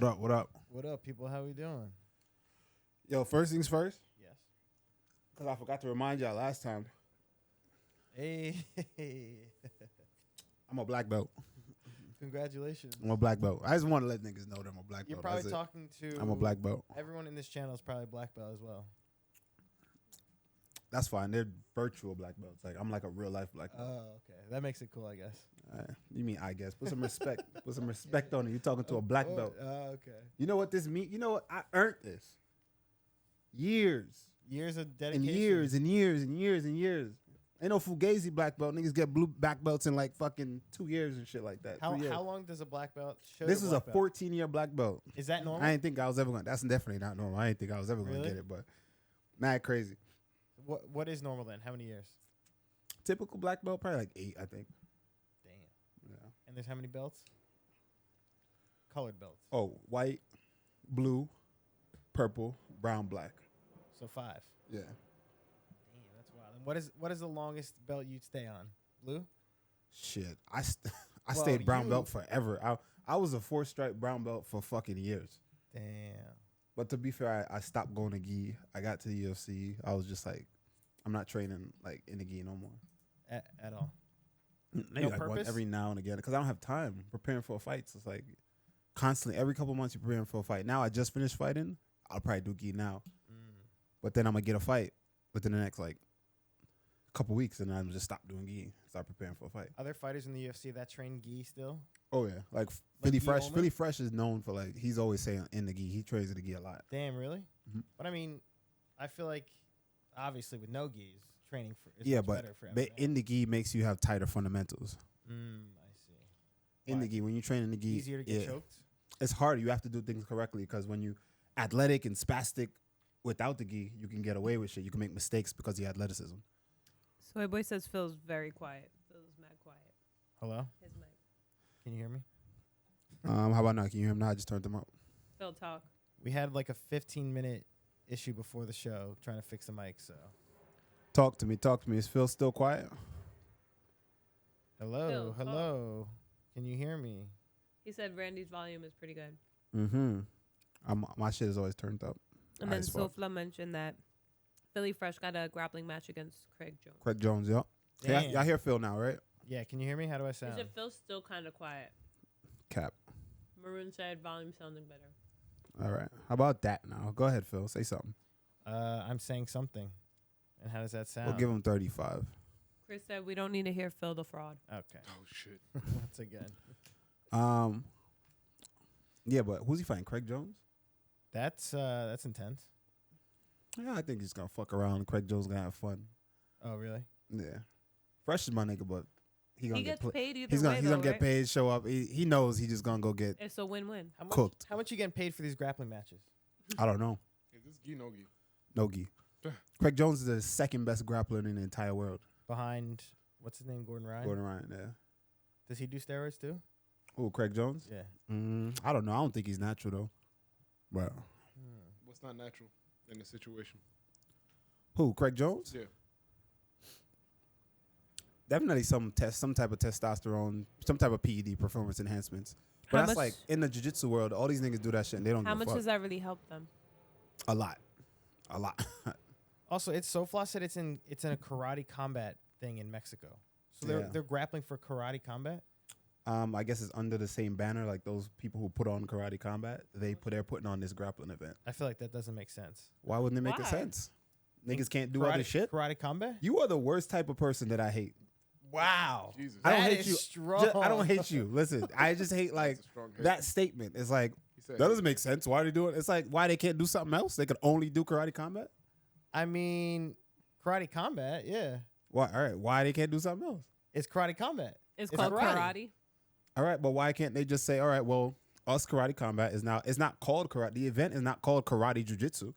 What up? What up? What up, people? How we doing? Yo, first things first, Yes. because I forgot to remind y'all last time. Hey. I'm a black belt. Congratulations. I'm a black belt. I just want to let niggas know that I'm a black You're belt. probably That's it. talking to... I'm a black belt. Everyone in this channel is probably black belt as well. That's fine. They're virtual black belts. Like I'm like a real life black belt. Oh, okay. That makes it cool, I guess. You mean I guess? Put some respect. Put some respect on it. You're talking to a black belt. Okay. You know what this means? You know what? I earned this. Years. Years of dedication. And years and years and years and years. Ain't no fugazi black belt. Niggas get blue black belts in like fucking 2 years and shit like that. How long does a black belt show? This is a 14-year black belt. Is that normal? I didn't think I was ever going to. That's definitely not normal. I didn't think I was ever going to get it, but mad crazy. What is normal then? How many years? Typical black belt, probably like 8, I think. Damn. Yeah. And there's how many belts? Colored belts. Oh, white, blue, purple, brown, black. So 5. Yeah. Damn, that's wild. And what is the longest belt you'd stay on? Blue? Shit. I stayed brown belt forever. I was a 4-stripe brown belt for fucking years. Damn. But to be fair, I stopped going to gi. I got to the UFC. I was just like, I'm not training like in the gi no more. At all? Maybe like once every now and again because I don't have time preparing for fights. It's like constantly every couple months you're preparing for a fight. Now I just finished fighting. I'll probably do gi now. But then I'm going to get a fight within the next like couple weeks and I'm just stop doing gi. Start preparing for a fight. Are there fighters in the UFC that train gi still? Oh, yeah. Like Philly Fresh. Philly Fresh is known for like, he's always saying in the gi. He trains in the gi a lot. Damn, really? Mm-hmm. But I mean, I feel like obviously with no gis, training is yeah, much but better for everything. in the gi makes you have tighter fundamentals. I see. In the gi, when you train in the gi, Easier to get choked? It's harder. You have to do things correctly because when you athletic and spastic without the gi, you can get away with shit. You can make mistakes because of your athleticism. Soy Boy says Phil's very quiet. Phil's mad quiet. Hello? His mic. Can you hear me? How about now? Can you hear him now? I just turned him up. Phil, talk. We had like a 15-minute issue before the show trying to fix the mic, so. Talk to me. Talk to me. Is Phil still quiet? Hello? Phil, Hello? Can you hear me? He said Randy's volume is pretty good. Mm-hmm. My shit is always turned up. And then Sofla mentioned that Philly Fresh got a grappling match against Craig Jones. Craig Jones, yeah. Hey, y'all hear Phil now, right? Yeah, can you hear me? How do I sound? He said Phil's still kind of quiet. Cap. Maroon said volume sounding better. All right. How about that now? Go ahead, Phil. Say something. I'm saying something. And how does that sound? We'll give him 35. Chris said we don't need to hear Phil the fraud. Okay. Oh, shit. Once again. Yeah, but who's he fighting? Craig Jones? That's intense. Yeah, I think he's gonna fuck around. Craig Jones gonna have fun. Oh, really? Yeah. Fresh is my nigga, but he gets paid either he's way, gonna though, get right? paid, show up. He knows he's just gonna go get It's a win-win. cooked. How much you getting paid for these grappling matches? I don't know. Is this gi, no gi? No gi. Craig Jones is the second best grappler in the entire world. Behind, what's his name, Gordon Ryan? Gordon Ryan, yeah. Does he do steroids too? Oh, Craig Jones? Yeah. I don't know. I don't think he's natural though. But What's not natural in the situation? who? Craig Jones? Yeah. Definitely some type of testosterone, some type of PED, performance enhancements. But How that's much- like in the jiu-jitsu world, all these niggas do that shit and they don't How give much a fuck. does that really help them? A lot. A lot. Also, Sofla said it's in a karate combat thing in Mexico. So they're grappling for karate combat? I guess it's under the same banner, like those people who put on Karate Combat. They're putting on this grappling event. I feel like that doesn't make sense. Why wouldn't it make Why? sense? Niggas can't do karate, other shit. Karate combat? You are the worst type of person that I hate. Wow. Jesus. I don't That hate is you. strong. I don't hate you. Listen, I just hate like That's a strong hate. that statement. It's like He said that doesn't make sense. Why are they doing it? It's like why they can't do something else? They could only do Karate Combat. I mean, karate combat, yeah. Why? All right. Why they can't do something else? It's karate combat. It's called karate. All right, but why can't they just say, all right, well, us Karate Combat is now, it's not called karate. The event is not called Karate Jiu-Jitsu.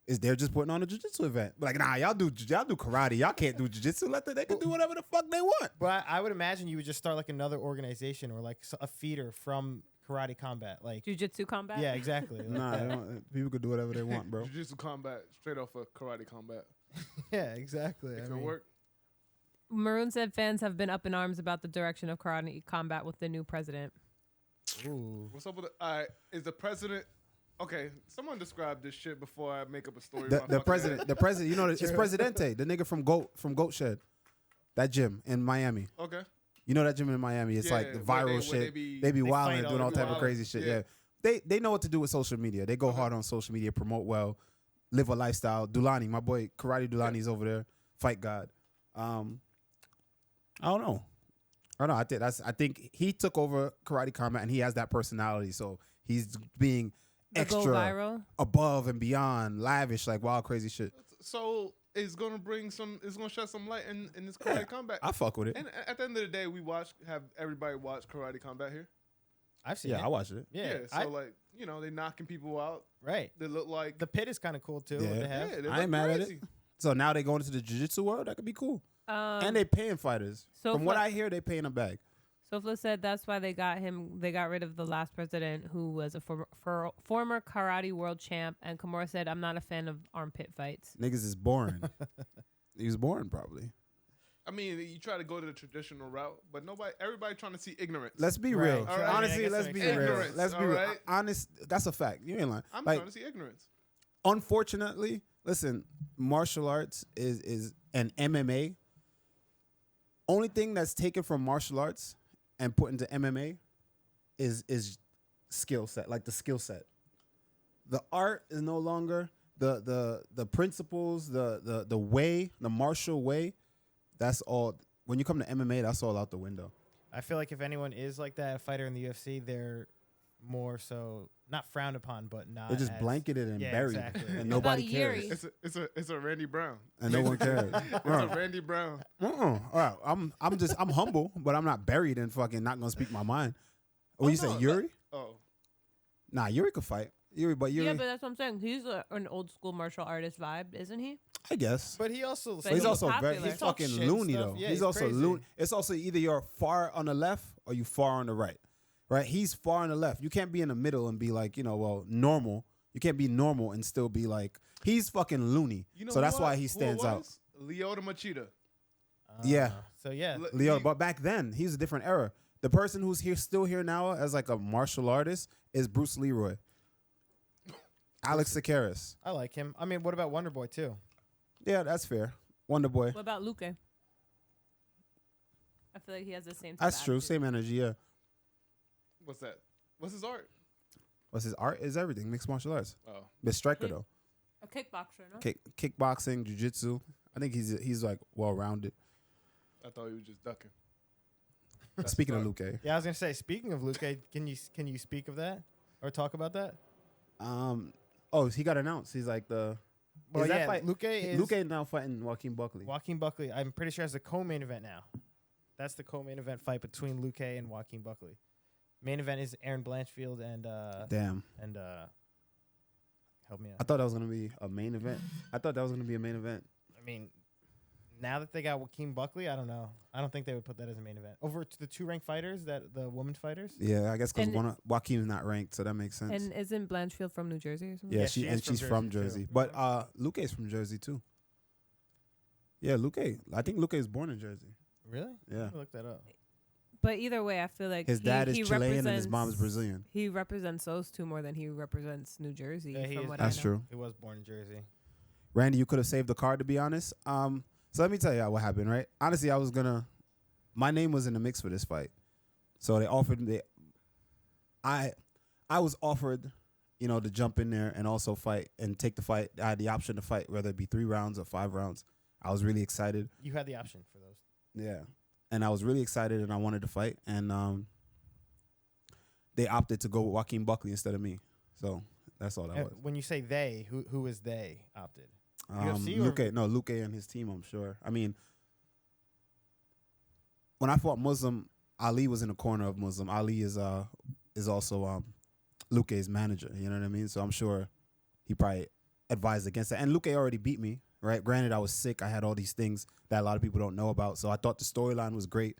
They're just putting on a jiu-jitsu event. Like, nah, y'all do karate. Y'all can't do jiu-jitsu. They can do whatever the fuck they want. But I would imagine you would just start like another organization or like a feeder from karate combat. Like Jiu-jitsu combat? yeah, exactly. Like Nah, that. people could do whatever they want, bro. Jiu-jitsu combat straight off of karate combat. Yeah, exactly. It I could mean, work. Maroon said fans have been up in arms about the direction of karate combat with the new president. Ooh. What's up with the? Is the president? Okay, someone describe this shit before I make up a story. The president. You know, it's Presidente, the nigga from Goat Shed, that gym in Miami. Okay. You know that gym in Miami? It's like the viral shit. They be wilding, doing all type of crazy shit. Yeah. They know what to do with social media. They go hard on social media, promote well, live a lifestyle. Dulani, my boy, Karate Dulani's over there, fight God. I don't know. I think he took over Karate Combat and he has that personality, so he's being extra above and beyond, lavish, like wild, crazy shit. So it's gonna shed some light in this Karate Combat. I fuck with it. And at the end of the day, have everybody watch Karate Combat here? I've seen it. I watched it. Yeah. So they knocking people out. Right. They look like the pit is kind of cool too. Yeah. What they have. Yeah, I ain't mad at it. So now they going into the jiu-jitsu world. That could be cool. And they paying fighters. From what I hear, they paying a bag. Sofla said that's why they got him. They got rid of the last president, who was a former karate world champ. And Kimura said, "I'm not a fan of armpit fights. Niggas is boring." He was boring, probably. I mean, you try to go to the traditional route, but everybody trying to see ignorance. Let's be real. Right. Honestly, let's be real. Ignorance, Let's be real. right? Honest, that's a fact. You ain't lying. I'm trying to see ignorance. Unfortunately, listen, martial arts is an MMA. Only thing that's taken from martial arts and put into MMA is skill set, like the skill set. The art is no longer the principles, the way, the martial way. That's all. When you come to MMA, that's all out the window. I feel like if anyone is like that, a fighter in the UFC, they're more so not frowned upon, but not. They're just blanketed and buried, exactly. and nobody cares. It's a Randy Brown, and no one cares. It's a Randy Brown. All right, I'm humble, but I'm not buried and fucking not gonna speak my mind. What you say, Yuri? Nah, Yuri could fight. Yuri. Yeah, but that's what I'm saying. He's an old school martial artist vibe, isn't he? I guess. But he also. But he's also popular. he's fucking loony though. Yeah, he's also crazy. loony. It's also either you're far on the left or you far on the right. Right? He's far on the left. You can't be in the middle and be like, normal. You can't be normal and still be like, he's fucking loony. So that's why he stands out. Lyoto Machida. Yeah. So yeah. Leo, but back then, he's a different era. The person who's still here now as like a martial artist is Bruce Leroy. Alex Sakaris. I like him. I mean, what about Wonder Boy too? Yeah, that's fair. Wonder Boy. What about Luque? I feel like he has the same. That's true. Same energy. Yeah. What's that? What's his art? What's his art? Is everything mixed martial arts. Oh, but striker though. A kickboxer, no? Kickboxing, jiu-jitsu. I think he's like well rounded. I thought he was just ducking. Speaking of Luque. Yeah, I was gonna say. Speaking of Luque, can you speak of that or talk about that? Oh, he got announced. He's like the. Well, yeah, Luque now fighting Joaquin Buckley. Joaquin Buckley, I'm pretty sure, has the co-main event now. That's the co-main event fight between Luque and Joaquin Buckley. Main event is Aaron Blanchfield and damn. And help me out. I thought that was gonna be a main event. I mean, now that they got Joaquin Buckley, I don't know. I don't think they would put that as a main event. Over to the two ranked fighters, the women fighters. Yeah, I guess because Joaquin's not ranked, so that makes sense. And isn't Blanchfield from New Jersey or something? Yeah, she's from Jersey. But Luque's from Jersey too. Yeah, Luque. I think Luque is born in Jersey. Really? Yeah. Look that up. But either way, I feel like his dad is Chilean and his mom is Brazilian. He represents those two more than he represents New Jersey. Yeah, that's true. He was born in Jersey. Randy, you could have saved the card, to be honest. So let me tell you what happened, right? Honestly, my name was in the mix for this fight. So they offered me, I was offered, to jump in there and also fight and take the fight. I had the option to fight, whether it be 3 rounds or 5 rounds. I was really excited. You had the option for those. Yeah. And I was really excited and I wanted to fight. And they opted to go with Joaquin Buckley instead of me. So that's all that was. When you say they, who is they opted? Luque and his team, I'm sure. I mean, when I fought Muslim, Ali was in the corner of Muslim. Ali is also Luque's manager. You know what I mean? So I'm sure he probably advised against that. And Luque already beat me, right? Granted, I was sick. I had all these things that a lot of people don't know about. So I thought the storyline was great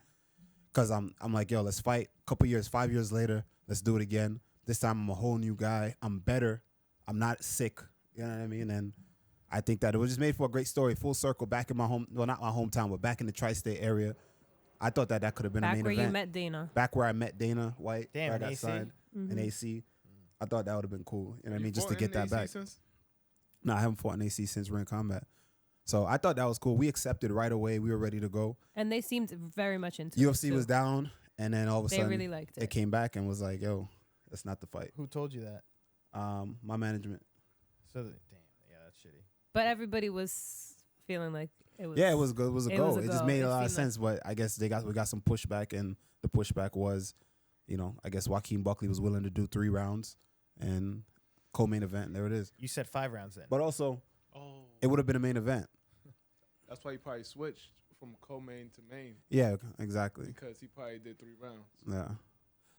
because I'm like, yo, let's fight. 5 years later, let's do it again. This time I'm a whole new guy. I'm better. I'm not sick. You know what I mean? And I think that it was just made for a great story. Full circle, back in my not my hometown, but back in the tri-state area. I thought that could have been a Back main where event. you met Dana. Back where I met Dana White. Damn, where I in got AC? signed in AC. I thought that would have been cool. You know what I mean? Just to fought get in that AC back. since? No, I haven't fought in AC since Ring Combat. So I thought that was cool. We accepted right away. We were ready to go. And they seemed very much into it. UFC too. was down, and then all of a They sudden really liked it it. came back and was like, yo, that's not the fight. Who told you that? My management. So damn, yeah, that's shitty. But everybody was feeling like it was. Yeah, it was good. It was a It go. was a It just go. made It a lot of seemed like- sense. But I guess we got some pushback, and the pushback was, I guess Joaquin Buckley was willing to do 3 rounds and co-main event. And there it is. You said 5 rounds then. But also, Oh, it would have been a main event. that's why he probably switched from co-main to main Yeah, exactly. because he probably did 3 rounds. Yeah.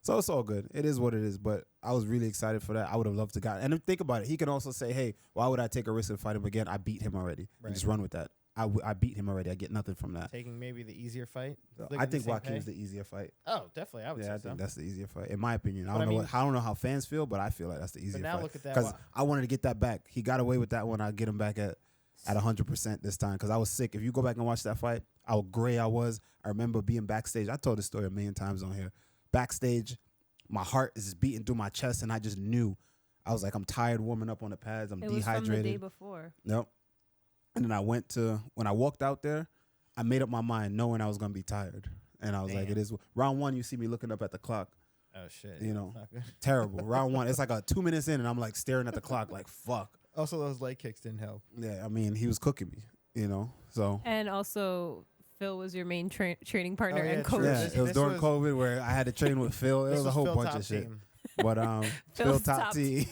So it's all good. It is what it is. But I was really excited for that. I would have loved to got. And then think about it. He can also say, hey, why would I take a risk and fight him again? I beat him already. Right. And just run with that. I beat him already. I get nothing from that. Taking maybe the easier fight. So Looking I the think same Joaquin's pay? the easier fight. Oh, definitely. I would Yeah, say I think so. that's the easier fight, in my opinion. But I mean- I don't know how fans feel, but I feel like that's the easier But now fight. look at that. Because I wanted to get that back. He got away with that one. I get him back at 100% this time because I was sick. If you go back and watch that fight, how gray I was. I remember being backstage. I told this story a million times on here. Backstage, my heart is just beating through my chest, and I just knew. I was like, I'm tired warming up on the pads. I'm It was dehydrated. from the day before. Nope. And then when I walked out there, I made up my mind knowing I was going to be tired. And I was like, Damn. it is. Round 1, you see me looking up at the clock. Oh shit. You know. That's not good. Terrible. Round 1, it's like 2 minutes in, and I'm like staring at the clock like, fuck. Also, those leg kicks didn't help. Yeah, I mean, he was cooking me, So, And also, Phil was your main training partner Oh, yeah, and true. coach. yeah, This- it was this during was- COVID where I had to train with Phil. It This was a whole Phil bunch top of shit. team. But Phil Phil's top top team.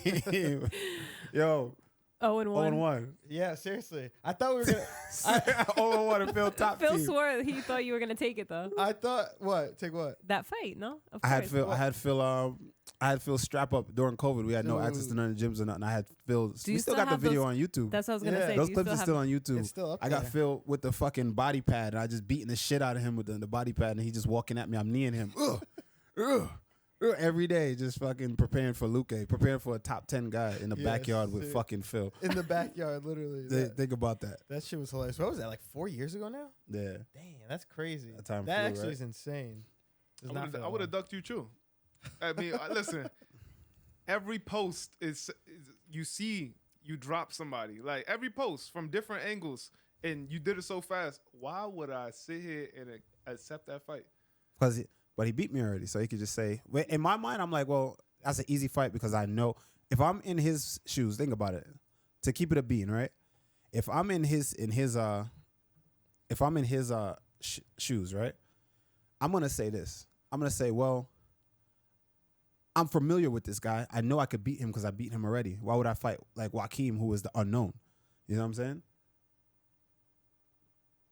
Yo, 0-1. 0-1. Yeah, seriously. I thought we were gonna. 0-1 and Phil top Phil team. swore he thought you were gonna take it though. I thought what? Take what? That fight, no? Of I had course. Phil. I had Phil strap up during COVID. We had no access to Dude. none of the gyms or nothing. I had Phil. Do We you still still got the have video those- on YouTube. That's what I was gonna Yeah. say. Those Do you clips still are have still on YouTube. It's still up I got there. Phil with the fucking body pad, and I just beating the shit out of him with the body pad, and he just walking at me. I'm kneeing him. Every day, just fucking preparing for Luque, preparing for a top 10 guy in the Yes, backyard with dude. fucking Phil. In the backyard, literally. Think about that. That shit was hilarious. What was that? Like 4 years ago now? Yeah. Damn, that's crazy. That time That flew, actually right? is insane. Does I not would've- feel I would have long. ducked you too. I mean, listen. Every post is you drop somebody. Like every post from different angles, and you did it so fast. Why would I sit here and accept that fight? But he beat me already, so he could just say. In my mind, I'm like, well, that's an easy fight because I know if I'm in his shoes. Think about it. To keep it a bean, right? If I'm in his shoes, right? I'm gonna say this. I'm gonna say, well, I'm familiar with this guy. I know I could beat him because I beat him already. Why would I fight like Joaquin, who is the unknown? You know what I'm saying?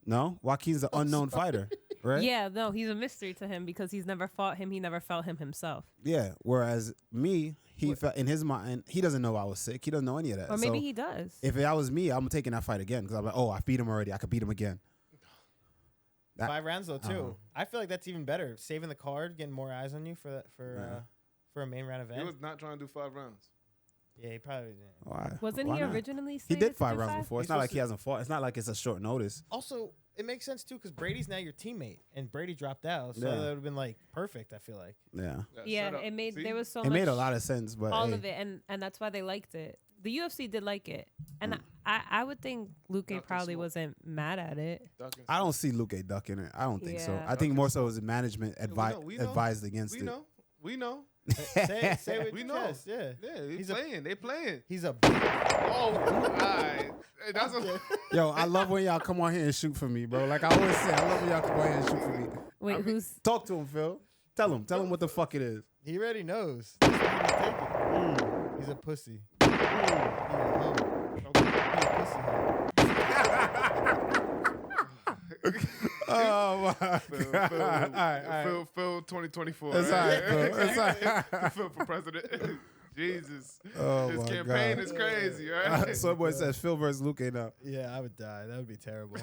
No, Joaquin's the unknown fighter, right? Yeah, no, he's a mystery to him because he's never fought him. He never felt him himself. Yeah. Whereas me, he felt in his mind, he doesn't know I was sick. He doesn't know any of that. Or maybe So he does. if that was me, I'm taking that fight again because I'm like, oh, I beat him already. I could beat him again. That- 5 rounds though too. Uh-huh. I feel like that's even better. Saving the card, getting more eyes on you for a main round He event. was not trying to do 5 rounds. Yeah, he probably didn't. Why? Wasn't Why he not? originally He slated did to 5 do rounds 5? before. It's He's not like supposed he hasn't fought. It's not like it's a short notice. Also, it makes sense too because Brady's now your teammate, and Brady dropped out, so Yeah. that would have been like perfect. I feel like. Yeah. Yeah, shut up. it made See? there was so It much. made a lot of sense, but all hey, of it, and that's why they liked it. The UFC did like it, and Mm. I would think Luque Nothing probably smoke. wasn't mad at it. Ducking I don't see Luque ducking it. I don't think so. Yeah. I think more so as management we know. advised against We it. know. We know. Say it with We your know. chest, yeah. Yeah, He's they playing. He's a. Oh, all right. Hey, that's a, Yo, I love when y'all come on here and shoot for me, bro. Like I always say, I love when y'all come on here and shoot for me. Wait, who's? Talk to him, Phil. Tell him what the fuck it is. He already knows. That's why he didn't take it. He's a pussy. He a hoe. He a pussy hoe. Oh my Phil, god! Phil, All right. Phil 2024. It's all right, Phil. It's all right. Phil for president. Jesus. Oh His my campaign God. is crazy, right? Someone says Phil versus Luque now. Yeah, I would die. That would be terrible.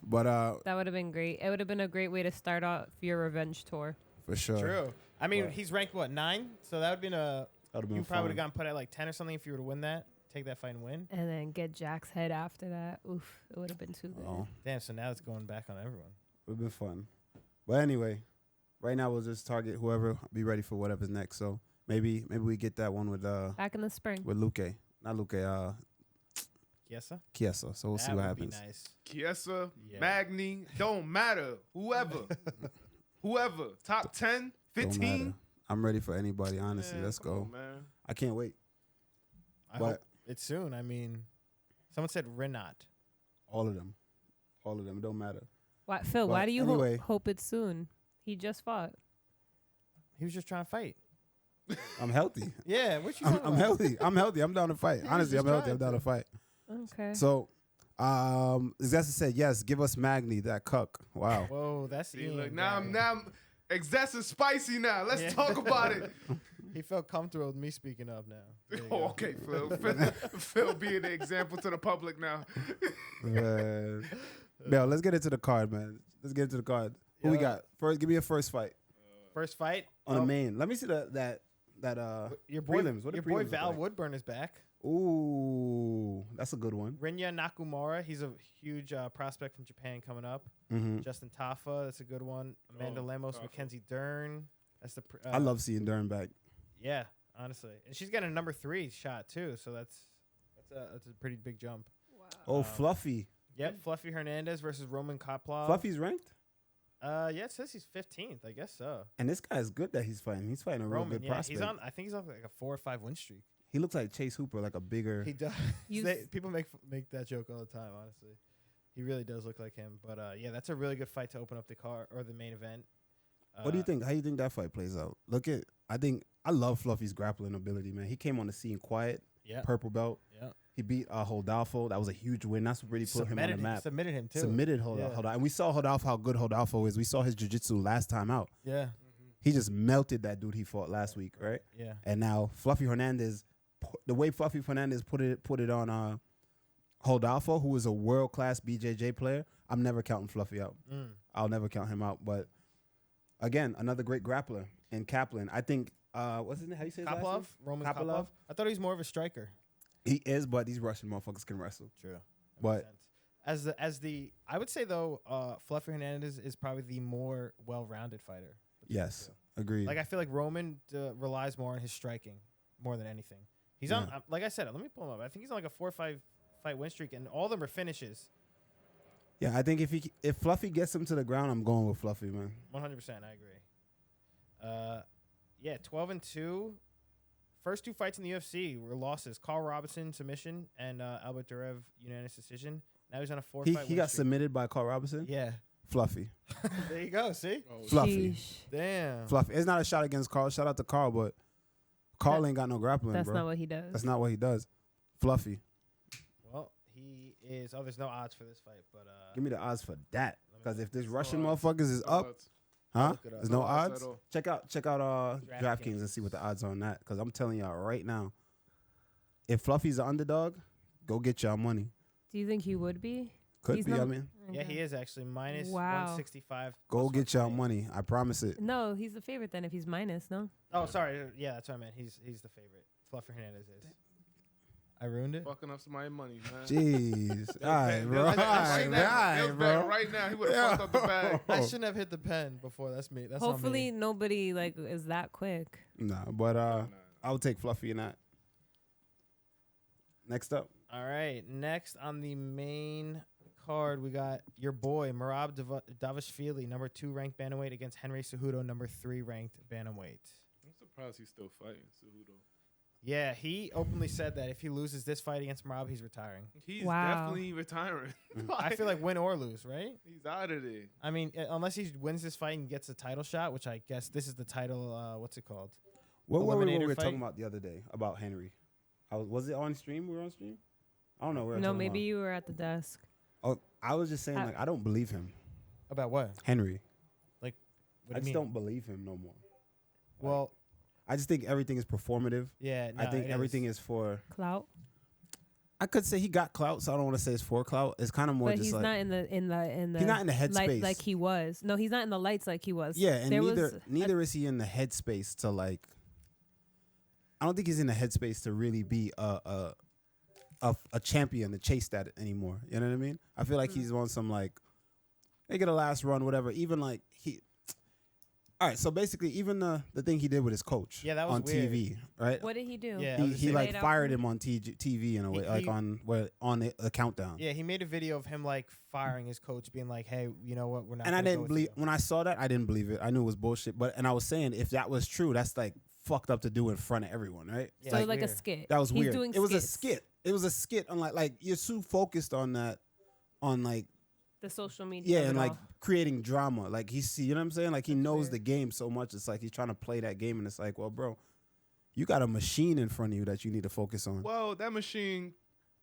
But That would have been great. It would have been a great way to start off your revenge tour. for sure. True. I mean, Right. he's ranked what 9, so that would have been a. That'd have been You probably would fun. have gotten put at like 10 or something if you were to win that. take that fight and win. And then get Jack's head after that. Oof, it would have been too good. Oh, Damn, so now it's going back on everyone. it would have been fun. But anyway, right now we'll just target whoever, be ready for whatever's next. So maybe we get that one with Back in the spring. Luque. Not Luque, Chiesa. So we'll see what happens. Nice. Chiesa, Magny, don't matter. Whoever. Top 10, Don't 15. matter. I'm ready for anybody, honestly. Man, Let's come go. on, man. I can't wait. I But- hope it's soon. I mean, someone said Renat. All of them. It don't matter. Why, Phil, But why do you anyway. hope it's soon? He just fought. He was just trying to fight. I'm healthy. Yeah, what you I'm talking about? healthy. I'm healthy. I'm down to fight. Yeah, Honestly, I'm just healthy. I'm trying down to fight. Okay. So, Zessa said, yes, give us Magny, that cuck. Wow. Whoa, that's See, Ian, look, now Garry. I'm excessive spicy now. Let's Yeah. talk about it. He felt comfortable with me speaking up now. There you Oh, go. okay, Phil being the example to the public now. Man. Yo, let's get into the card, man. Let's get into the card. Who we Yeah. got? First, give me a first fight First fight on the main. Let me see that Your boy, prelims. What the your boy prelims look Val like? Woodburn is back. Ooh, that's a good one. Rinya Nakamura, he's a huge prospect from Japan coming up. Mm-hmm. Justin Tafa, that's a good one. Amanda Lemos, Tafa. Mackenzie Dern. That's the. I love seeing Dern back. Yeah, honestly, and she's getting a number 3 shot too, so that's a pretty big jump. Oh, Fluffy. Yep, Fluffy Hernandez versus Roman Kopylov. Fluffy's ranked? Yeah, it says he's 15th. I guess so. And this guy's good that he's fighting. He's fighting a real Roman, good yeah, prospect. he's on. I think he's on like a 4 or 5 win streak. He looks like Chase Hooper, like a bigger. He does. You People make that joke all the time. Honestly, he really does look like him. But yeah, that's a really good fight to open up the car or the main event. What do you think? How do you think that fight plays out? I love Fluffy's grappling ability, man. He came on the scene quiet, Yeah. purple belt. Yeah. He beat Hodolfo. That was a huge win. That's what really put him on the map. Submitted him too. Submitted Yeah. Hodolfo. And we saw Hodolfo, how good Hodolfo is. We saw his jiu-jitsu last time out. Yeah. He just melted that dude he fought last week, right? Yeah. And now Fluffy Hernandez, the way Fluffy Hernandez put it on Hodolfo, who is a world-class BJJ player, I'm never counting Fluffy out. I'll never count him out. But again, another great grappler in Kaplan. I think, what's his name? How you say his last name? Kopylov, Roman Kopylov. I thought he was more of a striker. He is, but these Russian motherfuckers can wrestle. True. But I would say though, Fluffy Hernandez is probably the more well-rounded fighter. yes, agreed. Like I feel like Roman relies more on his striking more than anything. He's on, like I said, let me pull him up. I think he's on like a 4 or 5 fight win streak, and all of them are finishes. Yeah, I think if Fluffy gets him to the ground, I'm going with Fluffy, man. 100%, I agree. Yeah, 12-2. First 2 fights in the UFC were losses. Carl Robinson submission and Albert Durev unanimous decision. Now he's on a 4 fight win He got streak. submitted by Carl Robinson. Yeah. Fluffy, There you go. See? Fluffy, Sheesh. Damn. Fluffy. It's not a shot against Carl. Shout out to Carl, but Carl ain't got no grappling, That's bro. not what he does. That's not what he does. Fluffy. Well, he is. Oh, there's no odds for this fight, but Give me the odds for that. Because if this no Russian odds. motherfuckers is up, huh? look it up. There's no No odds odds. at all. Check out DraftKings. DraftKings and see what the odds are on that. Because I'm telling y'all right now, if Fluffy's an underdog, go get y'all money. Do you think he would be? Could He's be. not- I mean, yeah, Okay. he is actually minus Wow. 165. go plus get y'all 120. money. I promise it. No, he's the favorite then if he's minus, no? Oh, sorry. Yeah, that's what I meant. He's the favorite. Fluffy Hernandez is. I ruined it. Fucking up somebody's money, man. Jeez. All right, bro. All Right right, now, bro. right now, he would have fucked up the bag. I shouldn't have hit the pen before. That's me. That's Hopefully on me. nobody like is that quick. Nah, but I would take Fluffy in that. Next up. All right. Next on the main card, we got your boy Merab Davishvili, number 2 ranked bantamweight against Henry Cejudo, number 3 ranked bantamweight. I'm surprised he's still fighting Cejudo. Yeah, he openly said that if he loses this fight against Merab, he's retiring. He's Wow. definitely retiring. I feel like win or lose, right? He's out of there. I mean, unless he wins this fight and gets a title shot, which I guess this is the title. What's it called? What were we Eliminator talking fight? about the other day about Henry? Was it on stream? We were on stream? I don't know. We were No, talking maybe about. you were at the desk. Oh, I was just saying, like, I don't believe him. About what? Henry. What I do you just mean? don't believe him no more. Well, I just think everything is performative. yeah. I think everything is for. Clout. I could say he got clout, so I don't want to say it's for clout. It's kind of more But just he's like not in the he's not in the light headspace like he was. No, he's not in the lights like he was. Yeah, and There neither is he in the headspace to like. I don't think he's in the headspace to really be a a champion to chase that anymore. You know what I mean? I feel like he's on some like they get a last run, whatever. Even like all right, so basically, even the thing he did with his coach that was on weird. TV, right? What did he do? Yeah, he like fired him on TV in a way, like on the countdown. Yeah, he made a video of him like firing his coach, being like, "Hey, you know what? We're not." And I gonna didn't believe when I saw that. I didn't believe it. I knew it was bullshit. And I was saying if that was true, that's like fucked up to do in front of everyone, right? Yeah, So like a weird. skit. That was He's weird. Doing it was a skits. skit. It was a skit on like you're so focused on that, on like The social media. yeah, and like all. creating drama. Like you know what I'm saying? Like he knows weird. the game so much. It's like he's trying to play that game, and it's like, well, bro, you got a machine in front of you that you need to focus on. Well, that machine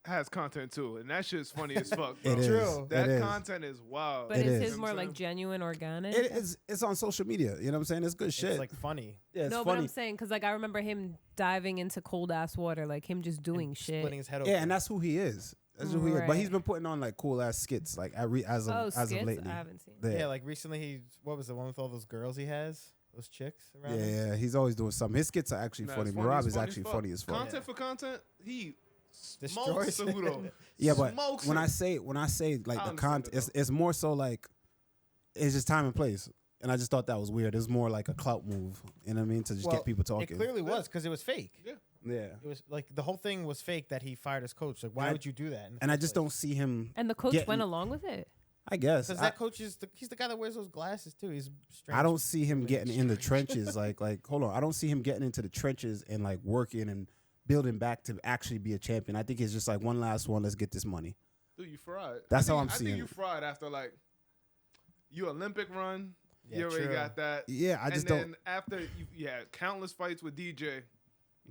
has content too, and that shit's funny as fuck, bro. It is. True. That It is. content is wild. But It is is. his You know more what I'm like saying? genuine, organic? It's on social media. You know what I'm saying? It's good shit. It's like funny. yeah, it's No, but funny. I'm saying because like I remember him diving into cold ass water, like him just doing and shit. splitting his head open. Yeah, and that's who he is. That's who he is. But Right. he's been putting on like cool ass skits, like as of skits? lately. I haven't seen. Yeah. yeah, like recently what was the one with all those girls he has, those chicks around Yeah, him? yeah, he's always doing something. His skits are actually Nah, funny. it's funny. Merab It's is funny actually as fuck. funny as fuck. Content for content, he Destroys smokes Cejudo. Yeah, but Smokes when him. I say like I the understand content, it, it's more so like it's just time and place. And I just thought that was weird. It's more like a clout move. You know what I mean? To just Well, get people It talking. clearly was because it was fake. Yeah. Yeah. It was like the whole thing was fake that he fired his coach. Like, why And I- would you do that? And I just don't see him. And the coach Getting- went along with it. I guess because I, that coach is he's the guy that wears those glasses too. He's strange. I don't see him getting in the trenches. Like hold on. I don't see him getting into the trenches and like working and building back to actually be a champion. I think it's just like one last one. Let's get this money. Dude, you fried. That's I how think- I'm I seeing think you it. fried after like your Olympic run. Yeah, you already true. got that. Yeah, I just and then don't. after you had countless fights with DJ,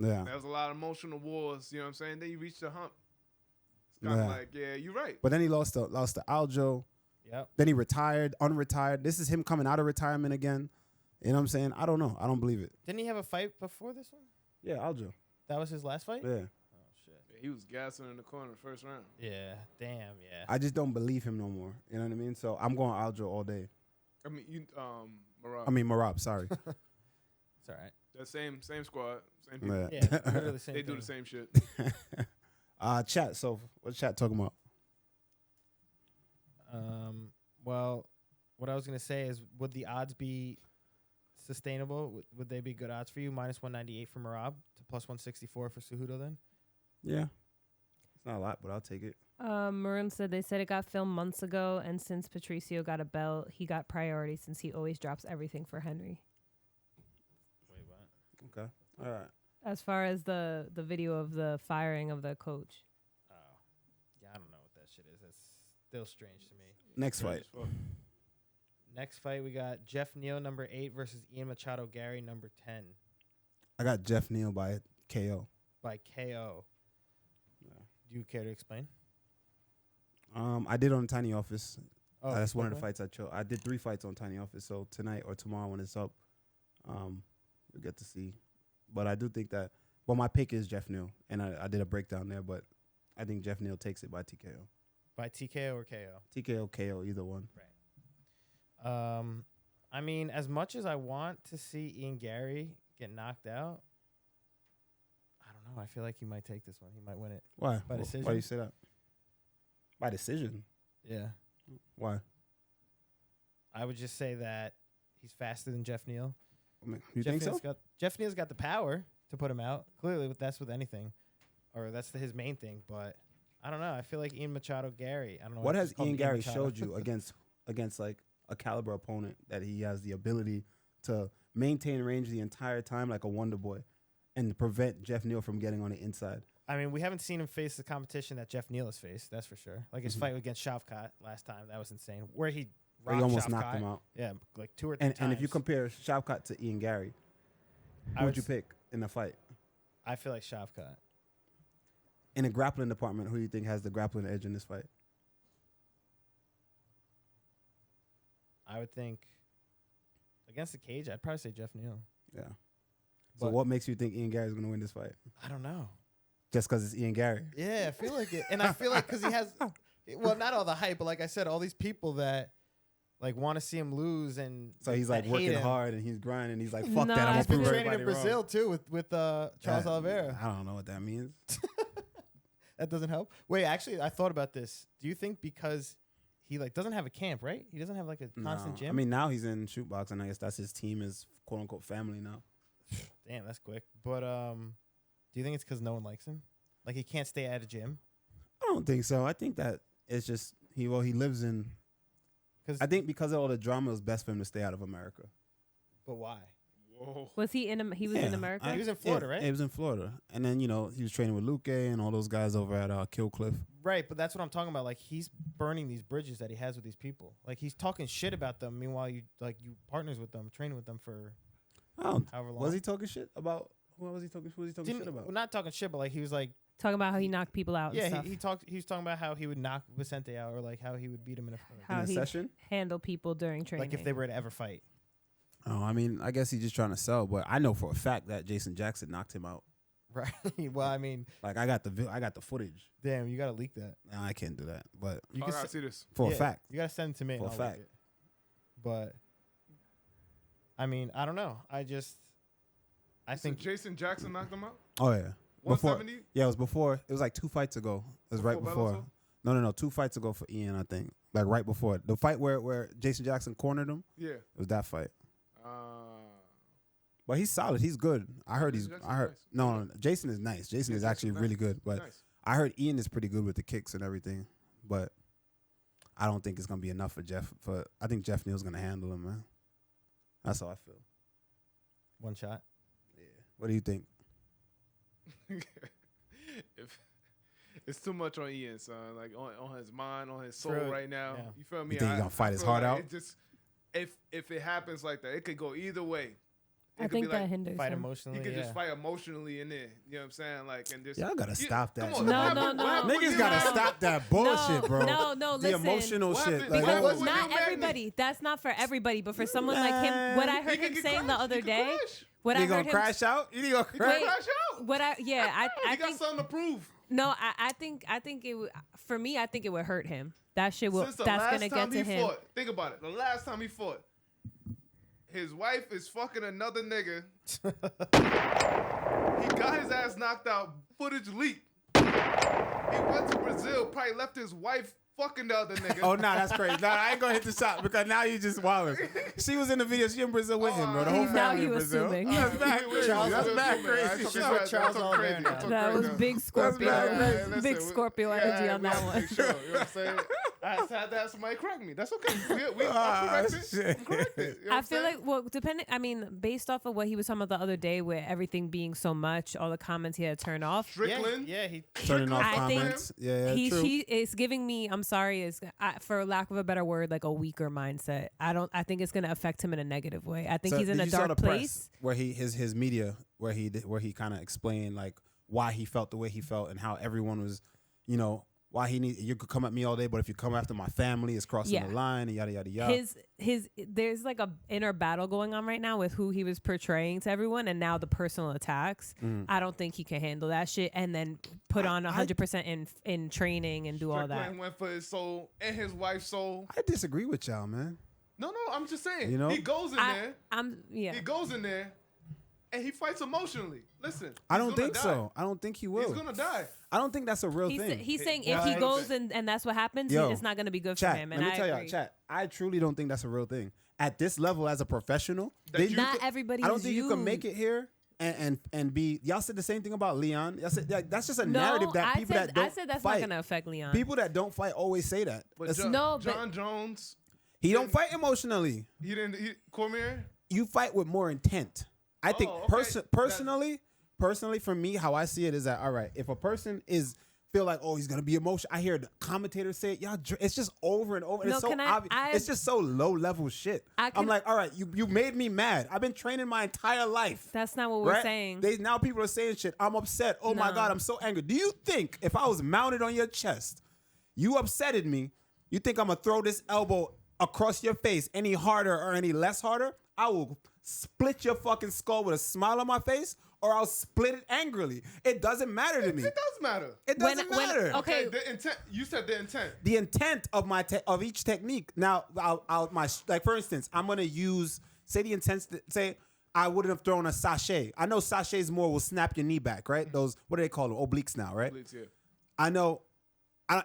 Yeah. there was a lot of emotional wars. You know what I'm saying? Then you reached the hump. It's kind of Yeah. like, yeah, you're right. But then he lost to Aljo. Yep. Then he retired, unretired. This is him coming out of retirement again. You know what I'm saying? I don't know. I don't believe it. Didn't he have a fight before this one? Yeah, Aljo. That was his last fight. Yeah. Oh shit. Yeah, he was gassing in the corner the first round. Yeah. Damn. Yeah. I just don't believe him no more. You know what I mean? So I'm going Aljo all day. I mean, Merab. I mean Merab, sorry. It's all right. That same squad, same people. Yeah. Yeah. Literally the same They thing. do the same shit. Chat. So what's chat talking about? Well, what I was gonna say is, would the odds be sustainable? Would they be good odds for you? Minus 198 for Merab to plus 164 for Cejudo. Then. Yeah. It's not a lot, but I'll take it. Maroon said they said it got filmed months ago, and since Patricio got a belt, he got priority since he always drops everything for Henry. Wait, what? Okay. All right. As far as the video of the firing of the coach. Oh, yeah. I don't know what that shit is. That's still strange to me. Next fight. Next fight, we got Jeff Neal, number 8, versus Ian Machado Garry, number 10, I got Jeff Neal by KO. by KO. Yeah. Do you care to explain? I did on Tiny Office. Oh, That's one of the okay. fights I chose. I did 3 fights on Tiny Office. So tonight or tomorrow when it's up, you'll get to see. But I do think that. Well, my pick is Jeff Neal, and I did a breakdown there. But I think Jeff Neal takes it by TKO. By TKO or KO? TKO, KO, either one. I mean, as much as I want to see Ian Garry get knocked out, I don't know. I feel like he might take this one. He might win it. Why? By decision? Why do you say that? By decision. Yeah. Why? I would just say that he's faster than Jeff Neal. I mean, you Jeff think so? Neal's Jeff Neal's got the power to put him out. Clearly, that's with anything, or that's his main thing. But I don't know. I feel like Ian Machado Garry. I don't know. What why I has just called Ian him Garry Machado. showed you against like a caliber opponent that he has the ability to maintain range the entire time like a wonder boy, and to prevent Jeff Neal from getting on the inside? I mean, we haven't seen him face the competition that Jeff Neal has faced. That's for sure. Like his Mhm. fight against Shavkat last time, that was insane. Where he Where he rocked almost Shavkat. knocked him out. Yeah, like 2 or 3 times. And if you compare Shavkat to Ian Garry, I who would would you s- pick in the fight? I feel like Shavkat. In the grappling department, who do you think has the grappling edge in this fight? I would think against the cage, I'd probably say Jeff Neal. Yeah. So But- what makes you think Ian Garry is going to win this fight? I don't know. Just because it's Ian Garry? Yeah, I feel like it. And I feel like because he has, well, not all the hype, but like I said, all these people that like want to see him lose. And So he's that like hate working him. hard and he's grinding. He's like, fuck No, that. I'm going He's to been prove training everybody in Brazil wrong. too with Charles Oliveira. I don't know what that means. That doesn't help. Wait, actually, I thought about this. Do you think because he like doesn't have a camp, right? He doesn't have like a constant gym. I mean, now he's in shoot boxing. I guess that's his team, his quote unquote family now. Damn, that's quick. But do you think it's because no one likes him? Like he can't stay at a gym? I don't think so. I think that it's just he lives in. I think because of all the drama, it was best for him to stay out of America. But why? Whoa. Was he in? He was in America. He was in Florida, right? He was in Florida, and then he was training with Luque and all those guys over at Kill Cliff. Right, but that's what I'm talking about. Like he's burning these bridges that he has with these people. Like he's talking shit about them. Meanwhile, you partners with them, training with them for however long. Was he talking shit about? What was he talking? Who was he talking shit about? Well, not talking shit, but like he was like talking about how he knocked people out. Yeah, and stuff. he was talking about how he would knock Vicente out, or like how he would beat him in how a session. Handle people during training. Like if they were to ever fight. Oh, I mean, I guess he's just trying to sell, but I know for a fact that Jason Jackson knocked him out. Right. Well, I mean, like I got the footage. Damn, you gotta leak that. No, I can't do that, but You can see this for a fact. You gotta send it to me. For a fact. But I mean, I don't know. I think Jason Jackson knocked him out. Oh yeah. 170. Yeah, it was before. It was like 2 fights ago. It was right before. Bellator? No. 2 fights ago for Ian, I think. Like right before the fight where Jason Jackson cornered him. Yeah. It was that fight. But he's solid. He's good. I heard Jason Jackson's nice. No, Jason is nice. Jason is actually really good. But I heard Ian is pretty good with the kicks and everything. But I don't think it's gonna be enough for Jeff. I think Jeff Neal's gonna handle him, man. That's how I feel. One shot. Yeah. What do you think? It's too much on Ian, son. Like on his mind, on his soul right now. Yeah. You feel me? You think he's gonna fight his heart out? It just if it happens like that, it could go either way. I think that hinders fight him. emotionally. He could just fight emotionally in there. You know what I'm saying? Like and just y'all gotta stop that. Come on, no. Niggas gotta stop that bullshit, bro. No, the listen. emotional shit. Because not everybody. That's not for everybody. But for someone like him, what I heard him saying the other day. What I heard him crash out? You gonna crash out? I think got something to prove. No, I think it would, for me. I think it would hurt him. That shit will. Since the that's last gonna time get to him. Fought, think about it. The last time he fought, his wife is fucking another nigga. He got his ass knocked out. Footage leaked. He went to Brazil. Probably left his wife fucking the other nigga. Oh, nah, that's crazy. Nah, I ain't gonna hit the shot because now you just wilding. She was in the video. She in Brazil with him, bro. The whole family in Brazil. That's mad crazy. That's mad crazy. Charles all there now. That was big Scorpio. Big Scorpio energy on that one. Sure, you know what I'm saying? I just had to have somebody correct me. That's okay. I'm corrected. I feel like, based off of what he was talking about the other day, with everything being so much, all the comments he had to turn off. Strickland? Yeah, he turning off comments. Yeah, true. He is giving me, I'm sorry, for lack of a better word, like a weaker mindset. I think it's gonna affect him in a negative way. I think he's in a dark place. Where his media, where he kind of explained like why he felt the way he felt and how everyone was, why you could come at me all day, but if you come after my family, it's crossing the line and yada yada yada. There's like a inner battle going on right now with who he was portraying to everyone, and now the personal attacks. I don't think he can handle that shit, and then put on 100% in training and do all that. Strickland went for his soul and his wife's soul. I disagree with y'all, man. No, I'm just saying. He goes in there. He goes in there. And he fights emotionally. Listen, I don't think so. I don't think he will. He's gonna die. I don't think that's a real thing. He's saying if he goes and that's what happens, it's not gonna be good for him. And let me tell y'all, chat. I truly don't think that's a real thing. At this level, as a professional, not everybody. I don't think you can make it here and be. Y'all said the same thing about Leon. Y'all said that's just a narrative that people that don't fight. I said that's not gonna affect Leon. People that don't fight always say that. But John Jones, he don't fight emotionally. He didn't. Cormier, you fight with more intent. I think personally, for me, how I see it is that, all right, if a person feel like, oh, he's gonna be emotional, I hear the commentators say it, y'all, it's just over and over. And it's so obvious. It's just so low level shit. I'm like, all right, you made me mad. I've been training my entire life. That's not what we're saying. Now people are saying shit. I'm upset. Oh my God, I'm so angry. Do you think if I was mounted on your chest, you upsetted me, you think I'm gonna throw this elbow across your face any harder or any less harder? I will split your fucking skull with a smile on my face, or I'll split it angrily. It doesn't matter to me. It does matter. It doesn't matter. Okay, the intent. You said the intent. The intent of of each technique. Now, like for instance, I'm gonna use the intent. Say I wouldn't have thrown a sachet. I know sachets more will snap your knee back, right? Those, what do they call them? Obliques now, right? Obliques, yeah. I know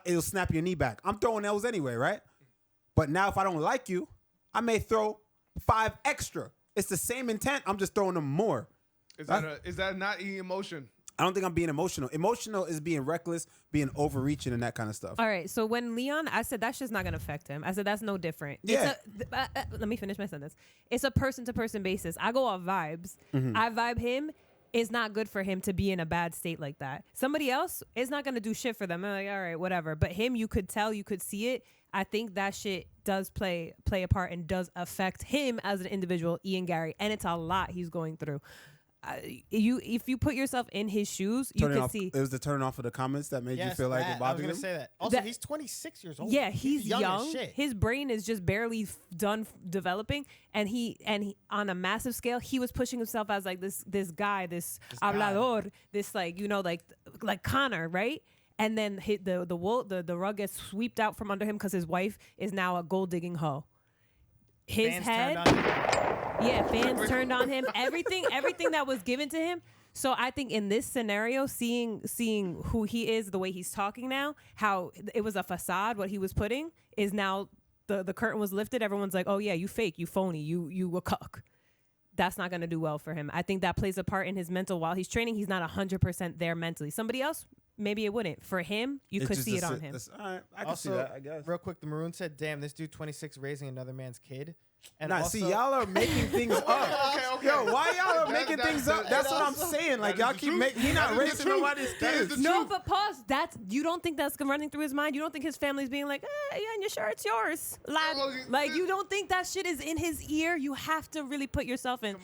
it'll snap your knee back. I'm throwing those anyway, right? But now if I don't like you, I may throw 5 extra. It's the same intent. I'm just throwing them more. Is that not emotion? I don't think I'm being emotional. Emotional is being reckless, being overreaching, and that kind of stuff. All right. So when Leon, I said that's just not going to affect him. I said that's no different. Yeah. Let me finish my sentence. It's a person-to-person basis. I go off vibes. I vibe him. It's not good for him to be in a bad state like that. Somebody else is not going to do shit for them. I'm like, all right, whatever. But him, you could tell, you could see it. I think that shit does play a part and does affect him as an individual, Ian Garry. And it's a lot he's going through. If you put yourself in his shoes, you could see. It was the turn off of the comments that made you feel like it bothered him. I was going to say that. Also, he's 26 years old. Yeah, he's young. As shit. His brain is just barely done developing, and he on a massive scale, he was pushing himself as like this guy, this hablador, this like like Connor, right? And then the rug gets swept out from under him because his wife is now a gold digging hoe. His head. Fans turned on him. Everything that was given to him. So I think in this scenario, seeing who he is, the way he's talking now, how it was a facade, what he was putting is now the curtain was lifted. Everyone's like, oh yeah, you fake, you phony, you a cuck. That's not going to do well for him. I think that plays a part in his mental. While he's training, he's not 100% there mentally. Somebody else, maybe it wouldn't. For him, you could see it on him. All right, I can see that, I guess. Real quick, the Maroon said, damn, this dude 26 raising another man's kid. And see, y'all are making things up. Okay. Yo, why y'all are making things up? That's what I'm saying. Like, y'all keep making, he not raising nobody's kids. No, but pause. You don't think that's running through his mind? You don't think his family's being like, yeah, and you're sure it's yours? Like, you don't think that shit is in his ear? You have to really put yourself in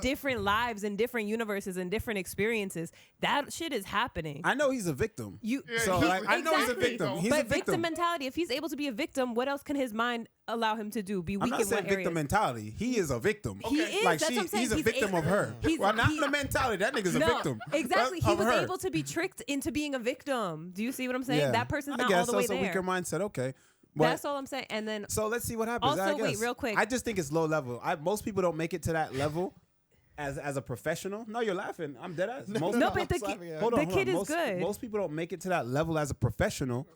different lives, in different universes, and different experiences. That shit is happening. I know he's a victim. I know he's a victim. He's but a victim mentality, if he's able to be a victim, what else can his mind allow him to do? Be weak I'm not in saying what victim mentality. He is a victim. He is. Like that's what I'm saying. he's a victim of her. Well, not the mentality. That nigga's a victim. Exactly. He was able to be tricked into being a victim. Do you see what I'm saying? Yeah. That person's not all all the way there. I guess that's a weaker mindset. Okay. But, that's all I'm saying. And then so let's see what happens. Also, wait, real quick. I just think it's low level. Most people don't make it to that level as a professional. No, you're laughing. I'm dead ass. But the kid is good. Most people don't make it to that level as a professional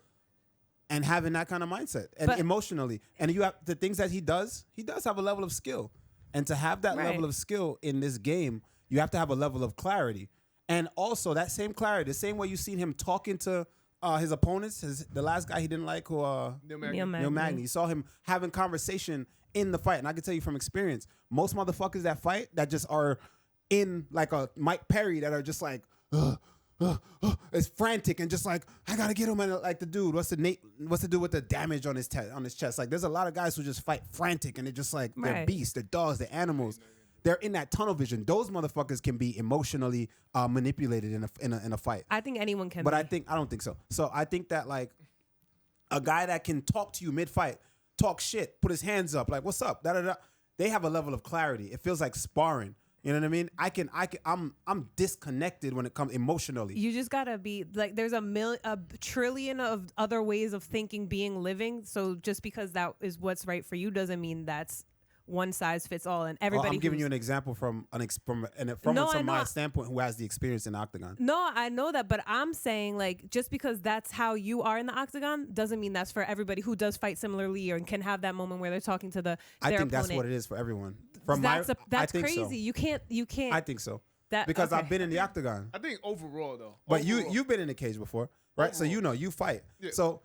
and having that kind of mindset and emotionally. And you have the things that he does have a level of skill. And to have that level of skill in this game, you have to have a level of clarity. And also that same clarity, the same way you seen him talking to his opponents, the last guy he didn't like, who Neal Magny. You saw him having conversation in the fight. And I can tell you from experience, most motherfuckers that fight that just are in like a Mike Perry that are just like, it's frantic and just like, I gotta get him. And like the dude, what's to do with the damage on his chest? Like there's a lot of guys who just fight frantic and they're just like, they're beasts, they're dogs, they're animals. They're in that tunnel vision. Those motherfuckers can be emotionally manipulated in a fight. I think anyone can. But I don't think so. So I think that like a guy that can talk to you mid-fight, talk shit, put his hands up, like what's up, they have a level of clarity. It feels like sparring. You know what I mean? I'm disconnected when it comes emotionally. You just gotta be like, there's a trillion of other ways of thinking, being, living. So just because that is what's right for you doesn't mean that's one size fits all. And everybody. I'm giving you an example from my standpoint, who has the experience in the octagon. No, I know that, but I'm saying like just because that's how you are in the octagon doesn't mean that's for everybody who does fight similarly or can have that moment where they're talking to their opponent. That's what it is for everyone. That's crazy. So. You can't. I think so. Because I've been in the octagon. I think overall though. But you've been in the cage before, right? Overall. So you fight. Yeah. So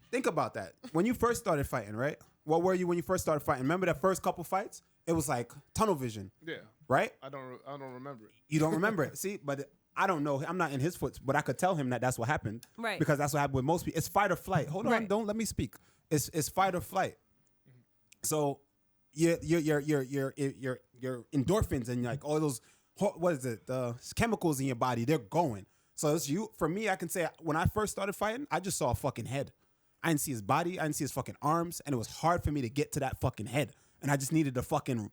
think about that. When you first started fighting, right? What were you when you first started fighting? Remember that first couple fights? It was like tunnel vision. Yeah. Right? I don't remember it. You don't remember it. See, but I don't know. I'm not in his foot, but I could tell him that's what happened. Right. Because that's what happened with most people. It's fight or flight. Hold on, don't let me speak. It's fight or flight. Mm-hmm. So your endorphins and like all those the chemicals in your body, they're going. So it's you. For me, I can say when I first started fighting, I just saw a fucking head. I didn't see his body. I didn't see his fucking arms. And it was hard for me to get to that fucking head. And I just needed to fucking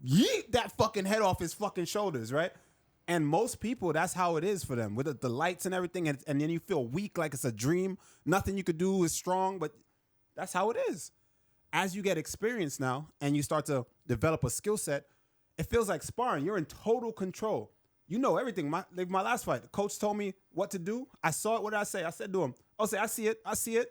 yeet that fucking head off his fucking shoulders, right? And most people, that's how it is for them. With the lights and everything. And then you feel weak like it's a dream. Nothing you could do is strong. But that's how it is. As you get experience now and you start to develop a skill set, it feels like sparring. You're in total control. You know everything. My last fight, the coach told me what to do. I saw it. What did I say? I said to him, "I'll say I see it. I see it."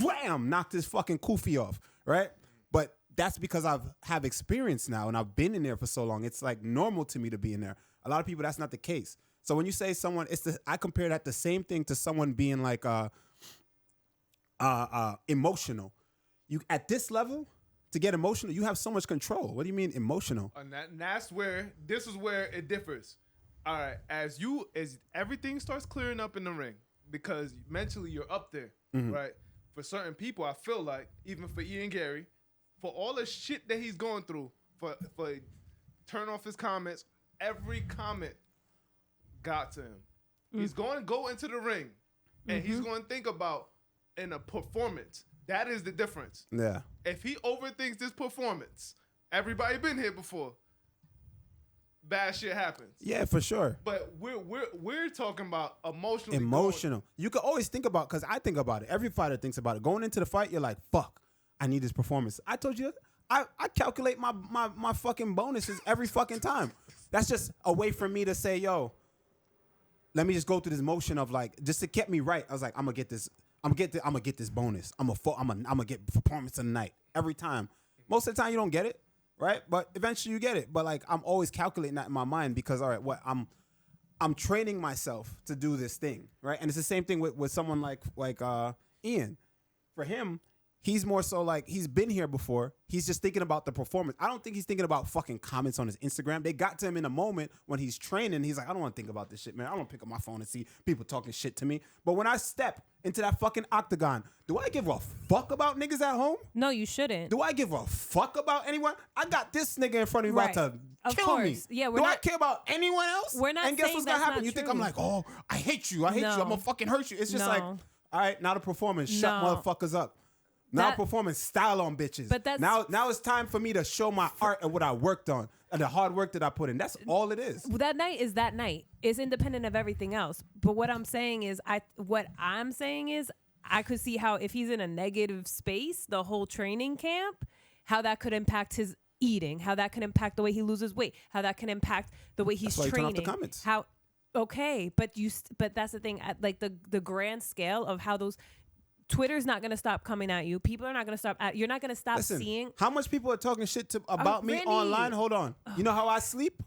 Wham! Knocked his fucking kufi off. Right? But that's because have experience now and I've been in there for so long. It's like normal to me to be in there. A lot of people, that's not the case. So when you say someone, I compare that the same thing to someone being like emotional. You at this level. To get emotional, you have so much control. What do you mean emotional? And that's where this is where it differs. All right, as everything starts clearing up in the ring, because mentally you're up there, right? For certain people, I feel like even for Ian Garry, for all the shit that he's going through, for turn off his comments, every comment got to him. He's going to go into the ring, and he's going to think about in a performance. That is the difference. Yeah. If he overthinks this performance, everybody been here before. Bad shit happens. Yeah, for sure. But we're talking about emotional. Emotional. You can always think about, because I think about it. Every fighter thinks about it. Going into the fight, you're like, fuck, I need this performance. I told you, I calculate my fucking bonuses every fucking time. That's just a way for me to say, yo, let me just go through this motion of like, just to get me right. I was like, I'm gonna get this. I'm gonna get this bonus. I'm gonna get performance of the night every time. Most of the time you don't get it, right? But eventually you get it. But like I'm always calculating that in my mind because all right, what I'm training myself to do this thing, right? And it's the same thing with someone like Ian. For him, he's more so like he's been here before. He's just thinking about the performance. I don't think he's thinking about fucking comments on his Instagram. They got to him in a moment when he's training. He's like, I don't want to think about this shit, man. I don't want to pick up my phone and see people talking shit to me. But when I step into that fucking octagon, do I give a fuck about niggas at home? No, you shouldn't. Do I give a fuck about anyone? I got this nigga in front of me about to kill me. Yeah, do I care about anyone else? We're not. And guess saying what's gonna that's happen? You not think I'm true. like, oh, I hate you. I hate you. I'm gonna fucking hurt you. It's just like, all right, now the performance. Shut motherfuckers up. Now performance style on bitches. But that's now it's time for me to show my art and what I worked on and the hard work that I put in. That's all it is. That night is that night. It's independent of everything else. But what I'm saying is I could see how if he's in a negative space the whole training camp, how that could impact his eating, how that can impact the way he loses weight, how that can impact the way he's That's why training. you turn off the comments. But that's the thing. At like the grand scale of how those. Twitter's not going to stop coming at you. People are not going to stop. You're not going to stop seeing. How much people are talking shit about me online? Hold on. You know how I sleep?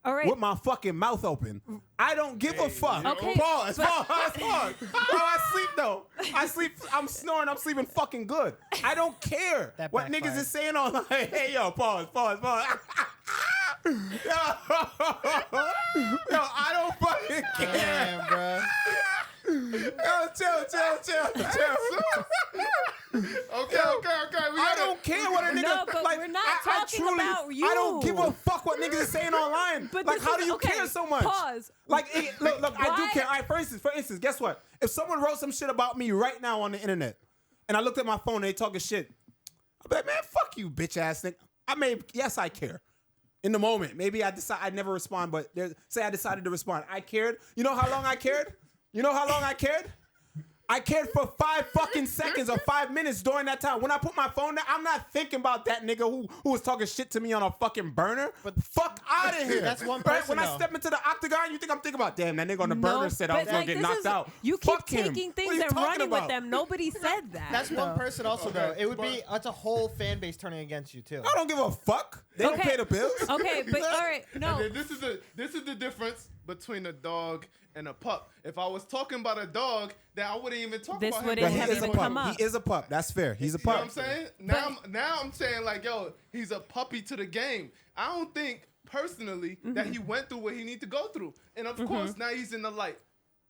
All right. With my fucking mouth open. I don't give a fuck. Okay. Pause. How I sleep though. I sleep. I'm snoring. I'm sleeping fucking good. I don't care That what backfired. niggas is saying online. Hey yo, pause. Yo, I don't fucking care. Damn, bro. Yo, chill. Okay. I don't care what a nigga. No, but like, we're not I talking truly, about you. I don't give a fuck what niggas is saying online. But like, this how is- do you okay, care so much? pause. Like, look, I do Why- care. All right, for instance, guess what? If someone wrote some shit about me right now on the internet, and I looked at my phone and they talking shit, I'd be like, man, fuck you, bitch ass nigga. Yes, I care. In the moment, maybe I'd never respond, but say I decided to respond. I cared. You know how long I cared? I cared for 5 fucking seconds or 5 minutes during that time. When I put my phone down, I'm not thinking about that nigga who was talking shit to me on a fucking burner. But fuck out of here. That's one Right? person, When I though. step into the octagon, you think I'm thinking about, damn, that nigga on the burner said I was going to get knocked out. You keep Fuck him. taking What things are you and talking running about? with them. Nobody said that. That's one though. person also, though. It would be, that's a whole fan base turning against you, too. I don't give a fuck. They don't Okay. pay the bills. Okay, but all right, no. And then this is the difference between a dog and a pup. If I was talking about a dog, then I wouldn't even talk This about wouldn't him. But he have is a even come pup. up. He is a pup. That's fair. He's a You know pup. what I'm saying? Now I'm saying like, yo, he's a puppy to the game. I don't think personally that he went through what he need to go through. And of course, now he's in the light.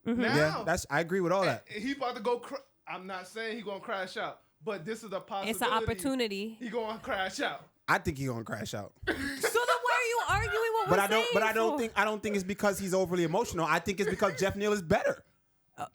Now, Yeah, I agree with all that. he about to go. I'm not saying he gonna crash out, but this is a possibility. It's an opportunity. He gonna crash out. I think he's gonna crash out. So then why are you arguing what But we're I don't. saying But I don't for? think. I don't think it's because he's overly emotional. I think it's because Jeff Neal is better.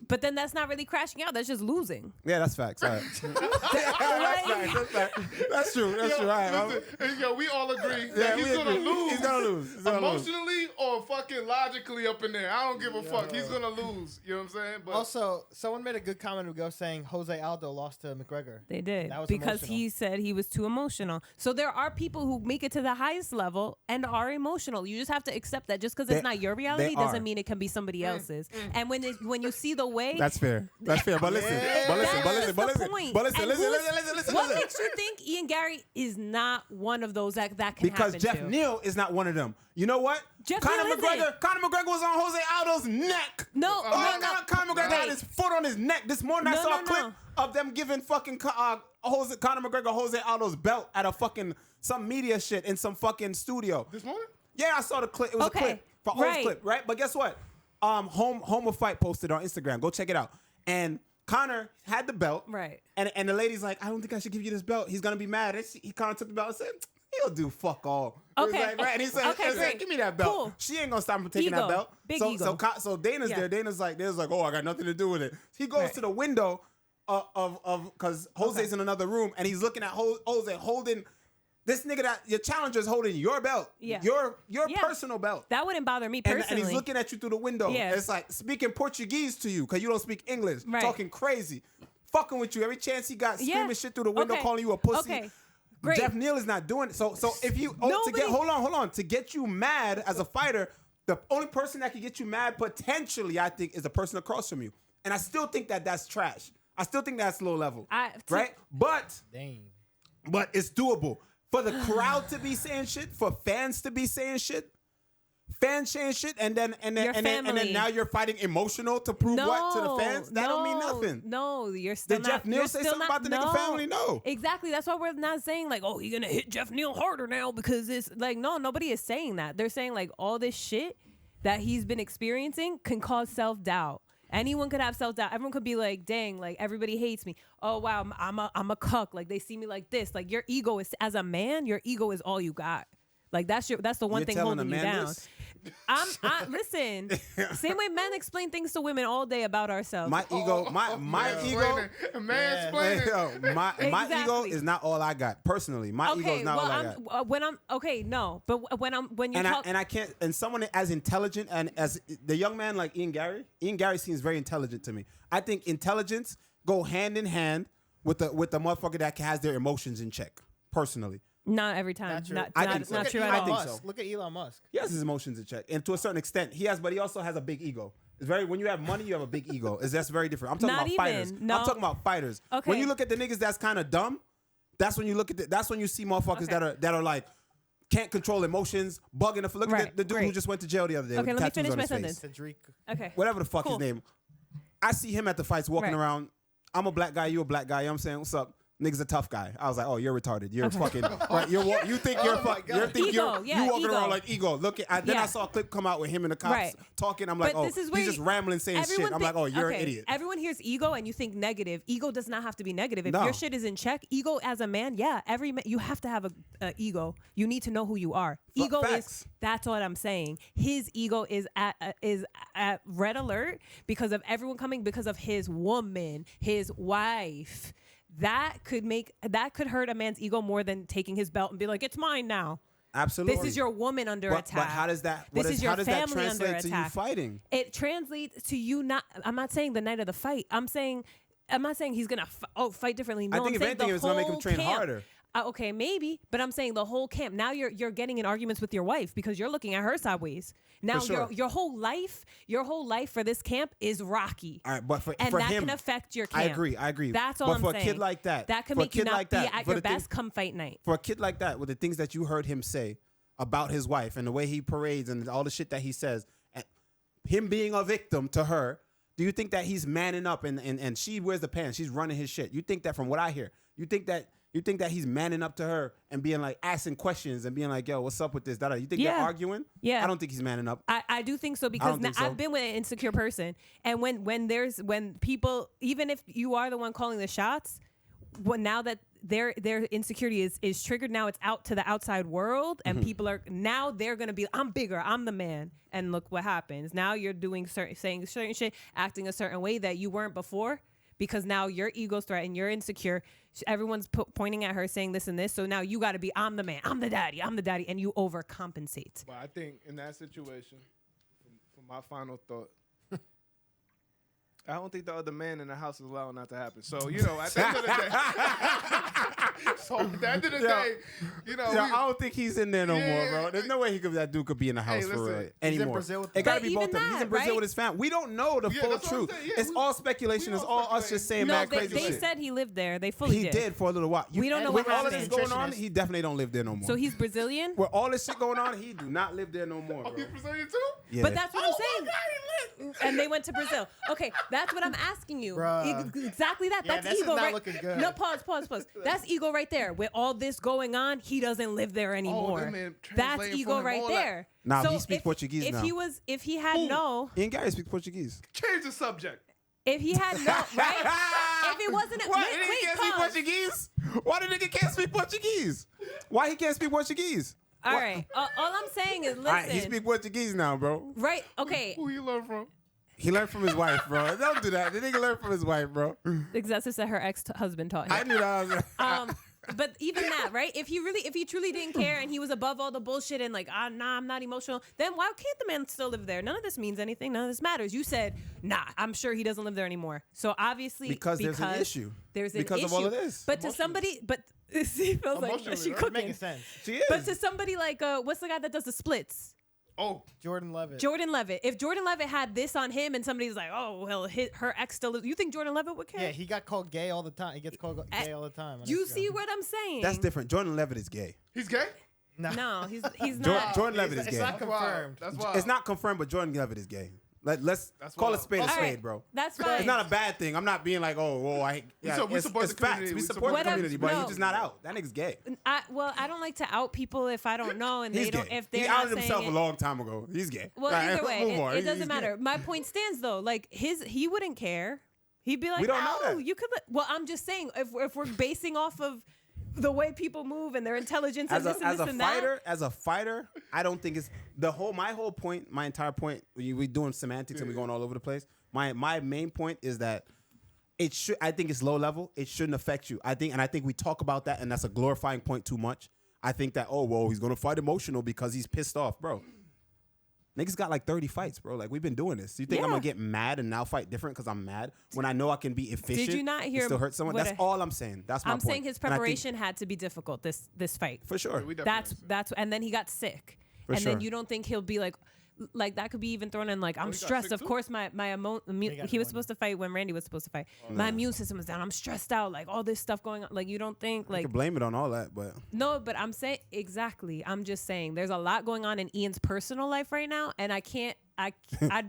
But then that's not really crashing out. That's just losing. Yeah, that's facts. All right. That's facts. That's true. That's true. All right. Listen, yo, we all agree that he's gonna lose. He's gonna lose. Emotionally or fucking logically up in there. I don't give a fuck. He's gonna lose. You know what I'm saying? But Also, someone made a good comment ago saying Jose Aldo lost to McGregor. They did. That was because emotional. he said he was too emotional. So there are people who make it to the highest level and are emotional. You just have to accept that. Just because it's not your reality doesn't mean it can be somebody else's. And when you see the way... That's fair. That's fair. But listen. But listen. What makes you think Ian Garry is not one of those that can because happen Jeff to? Neal is not one of them. You know what? Conor McGregor was on Jose Aldo's neck. No. Conor McGregor had his foot on his neck. This morning I saw a clip of them giving fucking Conor McGregor Jose Aldo's belt at a fucking some media shit in some fucking studio. This morning? Yeah, I saw the clip. It was a clip. Clip, right? But guess what? Home of Fight posted on Instagram. Go check it out. And Conor had the belt. Right. And the lady's like, I don't think I should give you this belt. He's gonna be mad. And Conor took the belt and said, he'll do fuck all. Okay. Like, right? And he said, great. give me that belt. Cool. She ain't gonna stop him from taking that belt. Big so, ego. So Dana's there. Dana's like, oh, I got nothing to do with it. He goes to the window of because Jose's in another room and he's looking at Jose holding this nigga that your challenger's holding your belt. Yeah. Your personal belt. That wouldn't bother me personally. And he's looking at you through the window. Yeah. It's like speaking Portuguese to you because you don't speak English. Right. Talking crazy. Fucking with you. Every chance he got screaming shit through the window, calling you a pussy. Okay. Great. Jeff Neal is not doing it. So if you hold on. To get you mad as a fighter, the only person that can get you mad potentially, I think, is the person across from you. And I still think that that's trash. I still think that's low level. Right? But it's doable. For the crowd to be saying shit, for fans to be saying shit, fans saying shit, and then now you're fighting emotional to prove what to the fans? That don't mean nothing. No, you're still Did not. Jeff Neal say something about the nigga family? No. Exactly. That's why we're not saying like, oh, you're gonna hit Jeff Neal harder now because it's like, no, nobody is saying that. They're saying like all this shit that he's been experiencing can cause self-doubt. Anyone could have self-doubt. Everyone could be like, dang, like everybody hates me. Oh wow, I'm a cuck. Like they see me like this. Like your ego is, as a man, your ego is all you got. Like that's the one thing holding you down. Listen, same way men explain things to women all day about ourselves. My ego, my ego is not all I got. Personally, my ego is not all I got. And I can't. And someone as intelligent and as the young man like Ian Garry seems very intelligent to me. I think intelligence go hand in hand with the motherfucker that has their emotions in check. Personally. Not every time. Not true at all. I think so. Look at Elon Musk. He has his emotions in check, and to a certain extent, but he also has a big ego. It's very when you have money, you have a big ego. That's very different. I'm talking about fighters. No. I'm talking about fighters. Okay. When you look at the niggas that's kind of dumb, that's when you look at that's when you see motherfuckers that are like can't control emotions, bugging the look at the dude who just went to jail the other day. Okay, with let me tattoos finish on my his sentence. face. Okay. Whatever the fuck his name. I see him at the fights walking around. I'm a black guy, you a black guy. You know what I'm saying? What's up? Nigga's a tough guy. I was like, oh, you're retarded. You're fucking. Right, you think you're fucking. You walking around like ego. Look at. Then I saw a clip come out with him and the cops talking. I'm like, but he's just rambling saying shit. I'm like, oh, you're an idiot. Everyone hears ego and you think negative. Ego does not have to be negative. If your shit is in check, ego as a man, every man, you have to have a ego. You need to know who you are. Ego is. That's what I'm saying. His ego is at red alert because of everyone coming, because of his woman, his wife. That could hurt a man's ego more than taking his belt and be like, it's mine now. Absolutely. This is your woman under attack. But how does that? How does that translate to you fighting? It translates to you not. I'm not saying the night of the fight. I'm not saying he's gonna fight differently. No, I think if anything, it's gonna make him train harder. Okay, maybe, but I'm saying the whole camp. Now you're getting in arguments with your wife because you're looking at her sideways. Now your whole life for this camp is rocky. All right, but for that him, can affect your camp. I agree. That's all I'm saying. But for a kid like that, can make you not be at your best come fight night. For a kid like that, with the things that you heard him say about his wife and the way he parades and all the shit that he says, and him being a victim to her, do you think that he's manning up and she wears the pants, she's running his shit? You think that from what I hear, you think that he's manning up to her and being like asking questions and being like, yo, what's up with this? You think they're arguing? Yeah. I don't think he's manning up. I do think so because I've been with an insecure person. And when people, even if you are the one calling the shots, now that their insecurity is triggered. Now it's out to the outside world, and people are now they're gonna be, I'm bigger, I'm the man, and look what happens. Now you're saying certain shit, acting a certain way that you weren't before, because now your ego's threatened, you're insecure. Everyone's pointing at her saying this and this, so now you got to be, I'm the man, I'm the daddy, and you overcompensate. But I think in that situation, from my final thought, I don't think the other man in the house is allowing that to happen. So, you know, at the end of the day, I don't think he's in there no more, bro. There's no way that dude could be in the house for real anymore. He's in Brazil with it gotta but be both of them. He's in Brazil with his family. We don't know the full truth. It's all speculation. It's all us just saying mad crazy shit. They said he lived there. They fully He did for a little while. We don't know what what all of this going on, he definitely don't live there no more. So he's Brazilian? With all this shit going on, he do not live there no more, bro. He's Brazilian too? Yeah. But that's what I'm saying. And they went to Brazil. Okay, that's what I'm asking you. Exactly that. Yeah, that's ego, not right? looking good. No, pause. That's ego right there. With all this going on, he doesn't live there anymore. That's ego right there. Nah, so he speaks Portuguese now. If he had no, Ian Garry speaks Portuguese. Change the subject. if he had no, right? If it wasn't, Why wait, the nigga can't speak pause. Portuguese? Why the nigga can't speak Portuguese? Why he can't speak Portuguese? All right. All I'm saying is, listen. All right, he speak Portuguese now, bro. Right? Okay. Who you learn from? He learned from his wife, bro. Don't do that. The nigga learned from his wife, bro. Exactly, said her ex-husband taught him. I knew that. But even that, right? If he truly didn't care and he was above all the bullshit and like, nah, I'm not emotional, then why can't the man still live there? None of this means anything. None of this matters. You said, nah, I'm sure he doesn't live there anymore. So obviously, because there's an issue. There's an because issue. of all of this. But to somebody, she feels like she cooking. Making sense. She is. But to somebody like, what's the guy that does the splits? Oh, Jordan Levitt. If Jordan Levitt had this on him and somebody's like, oh, well, her ex still, you think Jordan Levitt would care? Yeah, he got called gay all the time. He gets called gay all the time. You see what I'm saying? That's different. Jordan Levitt is gay. he's gay? No, he's not. Jordan Levitt is gay. It's not confirmed. That's wild. It's not confirmed, but Jordan Levitt is gay. Let's call a spade a spade, right. bro. That's fine. It's not a bad thing. I'm not being like, we support it's the facts. community. We support the community, but no. he's just not out. That nigga's gay. I don't like to out people if I don't know, and He's they don't. gay. If they're He not outed himself saying a long time ago. He's gay. Well, Right, either way, move on. it doesn't He's matter. gay. My point stands though. Like he wouldn't care. He'd be like, We don't know no, that. you could. Well, I'm just saying, if we're basing off of the way people move and their intelligence and this and this and that. As a fighter, I don't think it's my whole point, my entire point. We doing semantics and we going all over the place. My main point is that it should. I think it's low level. It shouldn't affect you. I think we talk about that, and that's a glorifying point too much. I think that he's gonna fight emotional because he's pissed off, bro. Niggas got like 30 fights, bro. Like we've been doing this. You think I'm gonna get mad and now fight different because I'm mad when I know I can be efficient? Did you not hear? And still hurt someone. That's all I'm saying. That's my point. I'm saying his preparation had to be difficult. This fight for sure. That's and then he got sick, then you don't think he'll be like that could be even thrown in like I'm stressed. Of course, he was supposed to fight when Randy was supposed to fight. My immune system was down. I'm stressed out. Like all this stuff going on. Like you don't think like you can blame it on all that, but no. But I'm saying exactly. I'm just saying there's a lot going on in Ian's personal life right now, and I can't. I'd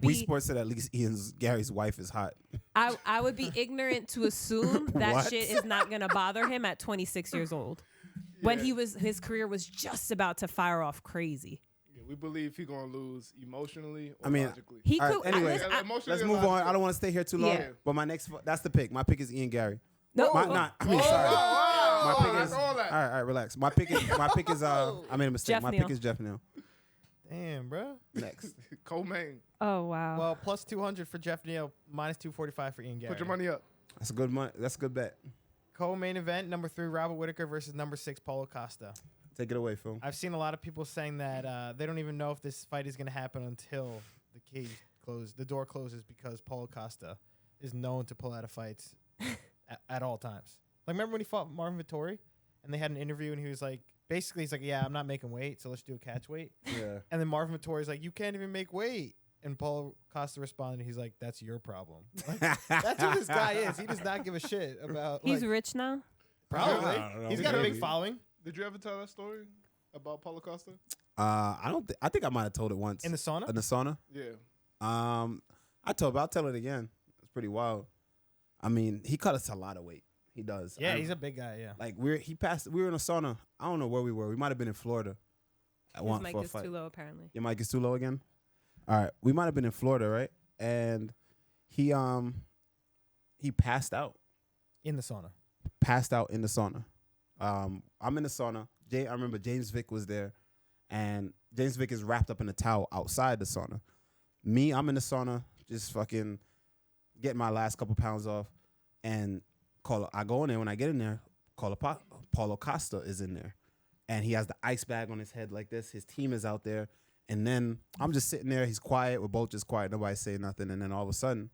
be. We sports said at least Gary's wife is hot. I would be ignorant to assume that What? shit is not gonna bother him at 26 years old, when his career was just about to fire off crazy. We believe he's gonna lose emotionally or logically. He All could. right, anyway, let's move on. I don't want to stay here too long. Yeah. But that's the pick. My pick is Ian Garry. No, sorry. My pick is all all right. Relax. My pick is I made a mistake. Jeff My Neal. pick is Jeff Neal. Damn, bro. Next. Co-main. Oh wow. Well, plus 200 for Jeff Neal, minus 245 for Ian Garry. Put your money up. That's a good money. That's a good bet. Co-main event, number 3, Robert Whittaker versus number 6, Paulo Costa. Take it away, Phil. I've seen a lot of people saying that they don't even know if this fight is going to happen until the door closes, because Paulo Costa is known to pull out of fights at all times. Like, remember when he fought Marvin Vettori and they had an interview and he was like, basically he's like, yeah, I'm not making weight, so let's do a catch weight. Yeah. And then Marvin Vettori's like, you can't even make weight. And Paulo Costa responded, he's like, that's your problem. Like, that's who this guy is. He does not give a shit about. He's rich now. Probably. I don't know. He's got a big Maybe. following. Did you ever tell that story about Paulo Costa? I think I might have told it once. In the sauna? In the sauna? Yeah. I'll tell it again. It's pretty wild. I mean, he cut us a lot of weight. He does. Yeah, he's a big guy, yeah. Like we were in a sauna. I don't know where we were. We might have been in Florida at His one mic for a is fight. too low, apparently. Your mic is too low again? All right. We might have been in Florida, right? And he passed out. In the sauna. Passed out in the sauna. I'm in the sauna. I remember James Vick was there, and James Vick is wrapped up in a towel outside the sauna. Me, I'm in the sauna, just fucking getting my last couple pounds off, and I go in there. When I get in there, Paulo Costa is in there, and he has the ice bag on his head like this. His team is out there, and then I'm just sitting there. He's quiet. We're both just quiet. Nobody say nothing, and then all of a sudden,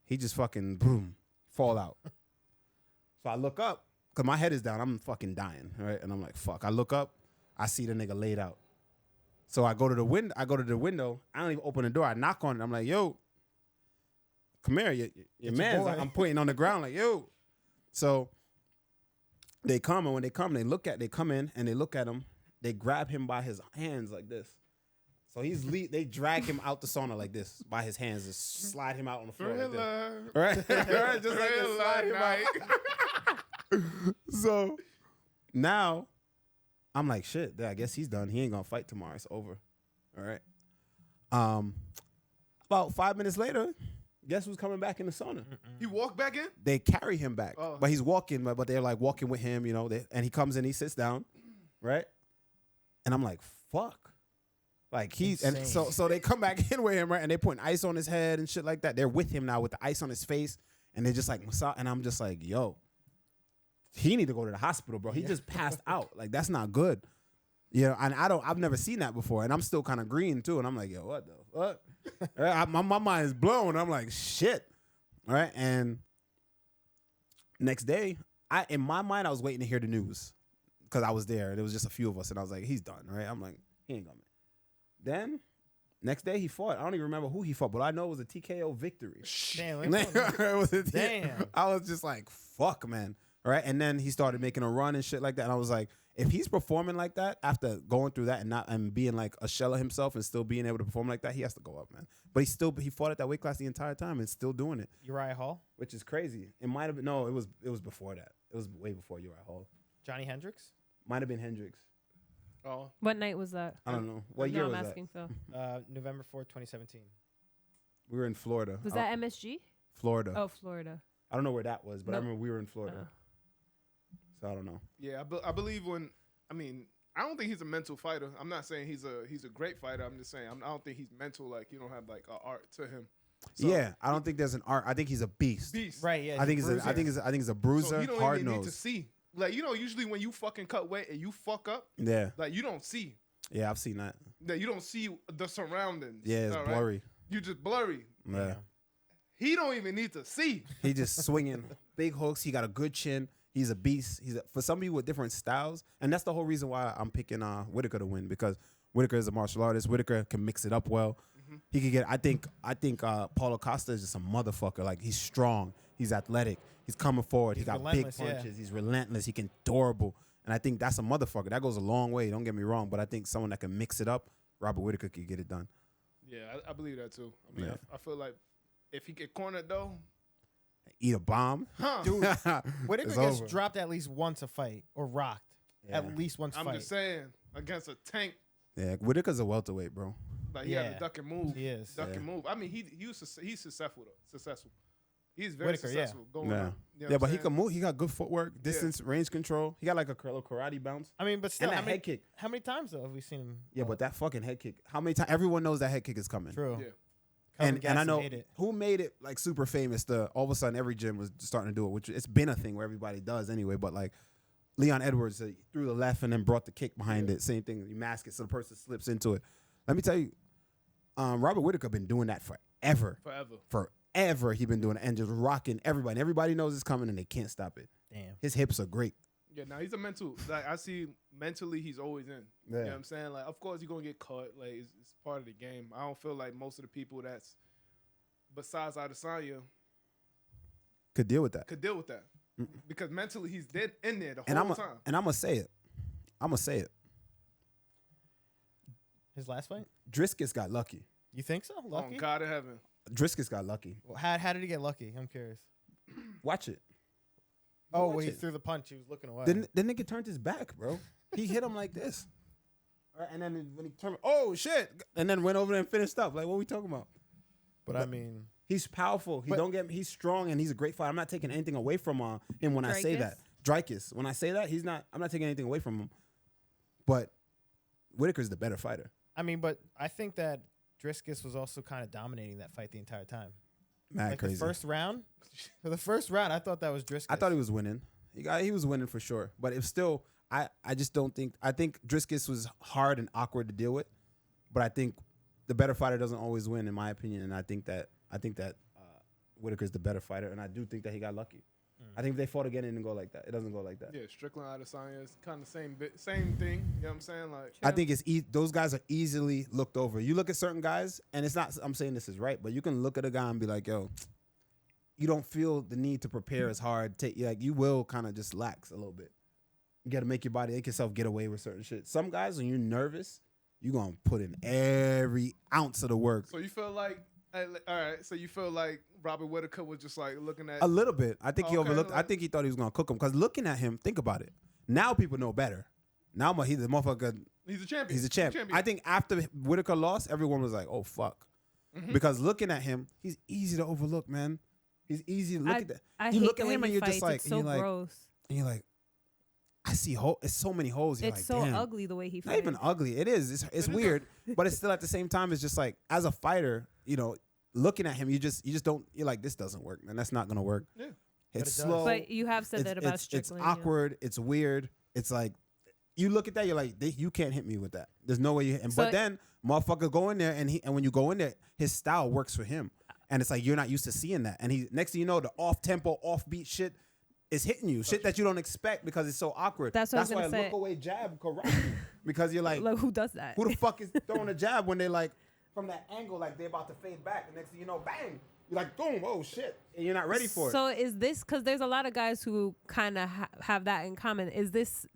he just fucking boom, fall out. So I look up, because my head is down. I'm fucking dying, right? And I'm like, fuck. I look up. I see the nigga laid out. So I go to the window. I don't even open the door. I knock on it. I'm like, yo, come here. Your man's. I'm pointing on the ground like, yo. So they come, and when they come, they come in, and they look at him. They grab him by his hands like this. So they drag him out the sauna like this by his hands, just slide him out on the floor. Like this. Right? Just like this, slide him out. So now I'm like, shit, I guess he's done. He ain't gonna fight tomorrow. It's over. All right. About 5 minutes later, guess who's coming back in the sauna? He walked back in? They carry him back. Oh. But he's walking, but they're like walking with him, you know, and he comes in, he sits down, right? And I'm like, fuck. Like and so they come back in with him, right? And they putting ice on his head and shit like that. They're with him now with the ice on his face, and they're just like massage. And I'm just like, yo, he need to go to the hospital, bro. He just passed out. Like, that's not good. You know, and I've never seen that before, and I'm still kind of green too. And I'm like, yo, what the fuck? My mind is blown. I'm like, shit. All right. And next day, in my mind, I was waiting to hear the news because I was there, and it was just a few of us, and I was like, he's done, right? I'm like, he ain't gonna. Then, next day he fought. I don't even remember who he fought, but I know it was a TKO victory. Damn. Damn. I was just like, fuck, man. Right? And then he started making a run and shit like that. And I was like, if he's performing like that after going through that and being like a shell of himself and still being able to perform like that, he has to go up, man. But he fought at that weight class the entire time and still doing it. Uriah Hall? Which is crazy. It might have been, no, it was before that. It was way before Uriah Hall. Johnny Hendricks? Might have been Hendricks. Oh. What night was that? I don't know. What year was I'm asking Phil. November 4th, 2017. We were in Florida. Was that MSG? Florida. Oh, Florida. I don't know where that was, but I remember we were in Florida. So I don't know. Yeah, I believe I don't think he's a mental fighter. I'm not saying he's a great fighter. I'm just saying I don't think he's mental. Like, you don't have like an art to him. So, yeah, I don't think there's an art. I think he's a beast. Right. Yeah. I think he's a bruiser. So he don't hard even nose. need to see. Like, you know, usually when you fucking cut weight and you fuck up, like, you don't see. Yeah, I've seen that. That you don't see the surroundings. Yeah, it's blurry. Right? You just blurry. Yeah. He don't even need to see. He just swinging big hooks. He got a good chin. He's a beast. For some people with different styles, and that's the whole reason why I'm picking Whittaker to win, because Whittaker is a martial artist. Whittaker can mix it up well. Mm-hmm. He could get. I think Paulo Costa is just a motherfucker. Like, he's strong. He's athletic. He's coming forward. He got big punches. Yeah. He's relentless. He can durable. And I think that's a motherfucker. That goes a long way. Don't get me wrong. But I think someone that can mix it up, Robert Whittaker could get it done. Yeah, I believe that too. I mean, I feel like if he get cornered though, eat a bomb. Dude, Whittaker gets dropped at least once a fight or rocked at least once a fight. I'm just saying, against a tank. Yeah, Whittaker's a welterweight, bro. Like, he had to duck and move. He is. Duck and move. I mean, he's successful though. Successful. He's very successful. Going on. You know but he can move. He got good footwork, distance, range control. He got like a karate bounce. I mean, but still, and that head kick. How many times though have we seen him? Yeah, but that fucking head kick. How many times? Everyone knows that head kick is coming. True. Yeah. And I know who made it like super famous. All of a sudden, every gym was starting to do it, which it's been a thing where everybody does anyway. But like Leon Edwards threw the left and then brought the kick behind it. Same thing. You mask it so the person slips into it. Let me tell you, Robert Whittaker been doing that forever. Forever he been doing it and just rocking everybody. Everybody knows it's coming and they can't stop it. Damn. His hips are great. Yeah, now he's a mental. Like, I see mentally, he's always in. Yeah. You know what I'm saying? Like, of course he's gonna get caught. Like, it's part of the game. I don't feel like most of the people that's besides Adesanya could deal with that. Because mentally he's dead in there the whole time. And I'm gonna say it. His last fight? Driscus got lucky. You think so? Lucky? Oh, God in heaven. Driscus got lucky. Well, how did he get lucky? I'm curious. Watch it. Oh, when he threw the punch, he was looking away. The nigga turned his back, bro. He hit him like this. Right, and then when he turned, oh, shit. And then went over there and finished up. Like, what are we talking about? But I mean, he's powerful. He's strong, and he's a great fighter. I'm not taking anything away from him when I say that. Dricus. When I say that, I'm not taking anything away from him. But Whittaker's the better fighter. I mean, but I think that Dricus was also kind of dominating that fight the entire time. Mad crazy. For the first round, I thought that was Dricus. I thought he was winning. He was winning for sure. But it still, I just don't think. I think Dricus was hard and awkward to deal with. But I think the better fighter doesn't always win, in my opinion. And I think that Whittaker's the better fighter, and I do think that he got lucky. I think if they fought again, it didn't go like that. It doesn't go like that. Yeah, Strickland, Adesanya is kind of same thing. You know what I'm saying? Like, I think those guys are easily looked over. You look at certain guys, and it's not. I'm saying this is right, but you can look at a guy and be like, "Yo, you don't feel the need to prepare as hard. You will kind of just lax a little bit. You got to make your body, make yourself get away with certain shit. Some guys, when you're nervous, you're gonna put in every ounce of the work. So you feel like, all right. So you feel like Robert Whittaker was just like looking at a little bit. I think he overlooked. Like, I think he thought he was gonna cook him because looking at him, think about it. Now people know better. Now he's the motherfucker. He's a champion. He's a champion. I think after Whittaker lost, everyone was like, "Oh fuck," because looking at him, he's easy to overlook, man. He's easy to look at. I you hate look the at way him he and you're fights. just like, it's so and you're gross. like, and you're like, I see it's so many holes. You're It's like, so damn. ugly the way he fights. Not even ugly. It is. It's weird, but it's still at the same time. It's just like as a fighter, looking at him, you just don't. You're like, this doesn't work, man. That's not gonna work. Yeah. It's But it slow. But you have said that about Strickland. It's awkward. It's weird. It's like you look at that, you're like, you can't hit me with that. There's no way you. But then motherfucker go in there and when you go in there, his style works for him, and it's like you're not used to seeing that. And he next thing you know, the off tempo, offbeat shit is hitting you, shit that you don't expect because it's so awkward. That's what I was gonna say. Look away jab correct you because you're like, who does that? who the fuck is throwing a jab when they like from that angle like they're about to fade back, and next thing you know, bang. You're like, boom, oh shit, and you're not ready for it. So is this, because there's a lot of guys who kind of have that in common. Is this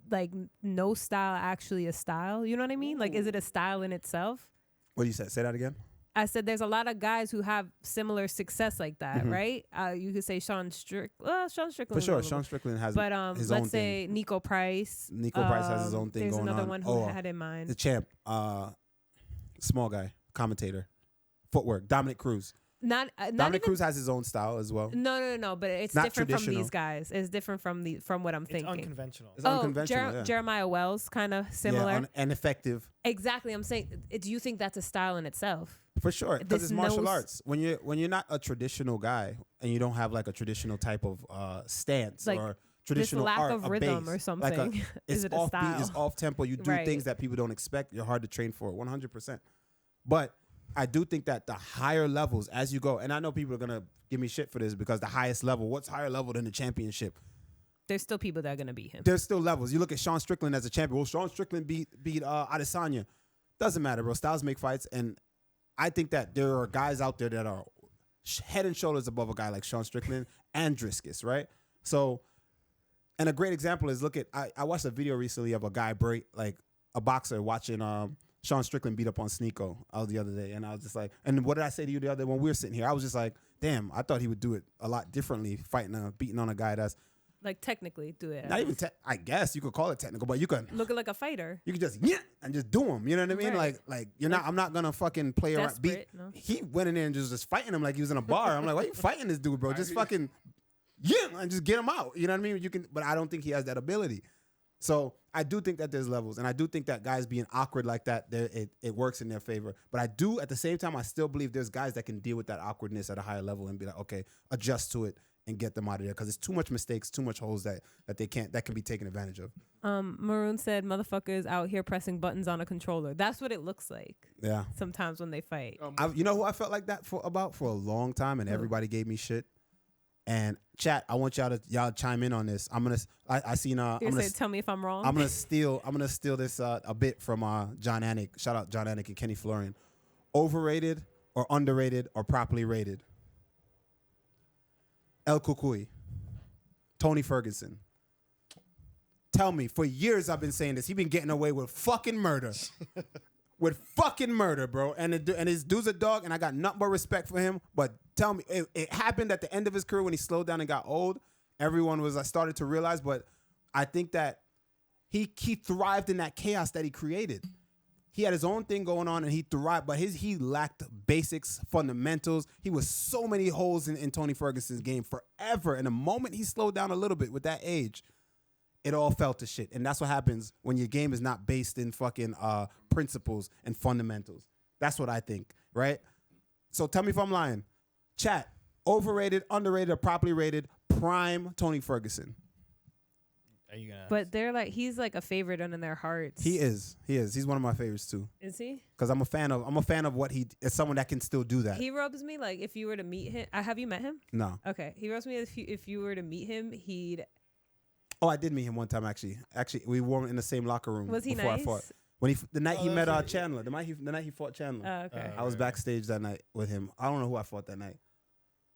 like no style actually a style? You know what I mean? Like, is it a style in itself? What you said? Say that again. I said there's a lot of guys who have similar success like that, right? You could say Sean Strickland. For sure, Sean Strickland has but his own let's say thing. Nico Price. Nico Price has his own thing there's going on. There's another one who I had in mind. The champ, small guy, commentator, footwork, Dominic Cruz. Dominic Cruz has his own style as well. No. But it's Not different from traditional. these guys. It's different from what I'm thinking. It's unconventional. It's unconventional. Yeah. Jeremiah Wells, kind of similar. Yeah, and effective. Exactly. I'm saying, do you think that's a style in itself? For sure, because it's martial arts. When you're not a traditional guy and you don't have like a traditional type of stance like or traditional this lack art, of a rhythm base, or something. It's Is it a offbeat, style? it's off tempo. You do Right. things that people don't expect. You're hard to train for it, 100%. But I do think that the higher levels as you go, and I know people are gonna give me shit for this because the highest level, what's higher level than the championship? There's still people that are gonna beat him. There's still levels. You look at Sean Strickland as a champion. Well, Sean Strickland beat Adesanya. Doesn't matter, bro. Styles make fights, and I think that there are guys out there that are head and shoulders above a guy like Sean Strickland and Dricus, right? So, and a great example is I watched a video recently of a guy like a boxer watching Sean Strickland beat up on Sneako the other day, and I was just like, and what did I say to you the other day when we were sitting here? I was just like, damn, I thought he would do it a lot differently, beating on a guy that's Like technically do it. not even. I guess you could call it technical, but you could looking like a fighter. You could just and just do him. You know what I mean? Right. Like you're not. I'm not gonna fucking play around. Desperate, no. He went in there and just fighting him like he was in a bar. I'm like, why you fighting this dude, bro? Just fucking and just get him out. You know what I mean? You can, but I don't think he has that ability. So I do think that there's levels, and I do think that guys being awkward like that, it works in their favor. But I do at the same time, I still believe there's guys that can deal with that awkwardness at a higher level and be like, okay, adjust to it and get them out of there because it's too much mistakes, too much holes that can be taken advantage of. Maroon said, "Motherfuckers out here pressing buttons on a controller." That's what it looks like. Yeah. Sometimes when they fight. You know who I felt like that for a long time, and everybody gave me shit. And chat, I want y'all chime in on this. I seen Tell me if I'm wrong. I'm gonna steal this a bit from John Anik. Shout out John Anik and Kenny Florian. Overrated or underrated or properly rated? El Kukui, Tony Ferguson. Tell me, for years I've been saying this. He's been getting away with fucking murder. With fucking murder, bro. And his dude's a dog, and I got nothing but respect for him. But tell me, it happened at the end of his career when he slowed down and got old. Everyone was started to realize, but I think that he thrived in that chaos that he created. he had his own thing going on and he thrived, but he lacked basics, fundamentals. He was so many holes in Tony Ferguson's game forever. And the moment he slowed down a little bit with that age, it all fell to shit. And that's what happens when your game is not based in fucking principles and fundamentals. That's what I think, right? So tell me if I'm lying. Chat, overrated, underrated, or properly rated, prime Tony Ferguson. Are you gonna? But they're like, he's like a favorite in their hearts. He is. He's one of my favorites too. Is he? Because I'm a fan of what he is. Someone that can still do that. He rubs me like if you were to meet him. Have you met him? No. Okay. He rubs me if you were to meet him, he'd. Oh, I did meet him one time actually. Actually, we were in the same locker room. Was he before nice? I fought. When the night he met Chandler. The night he fought Chandler. Okay. I was backstage that night with him. I don't know who I fought that night.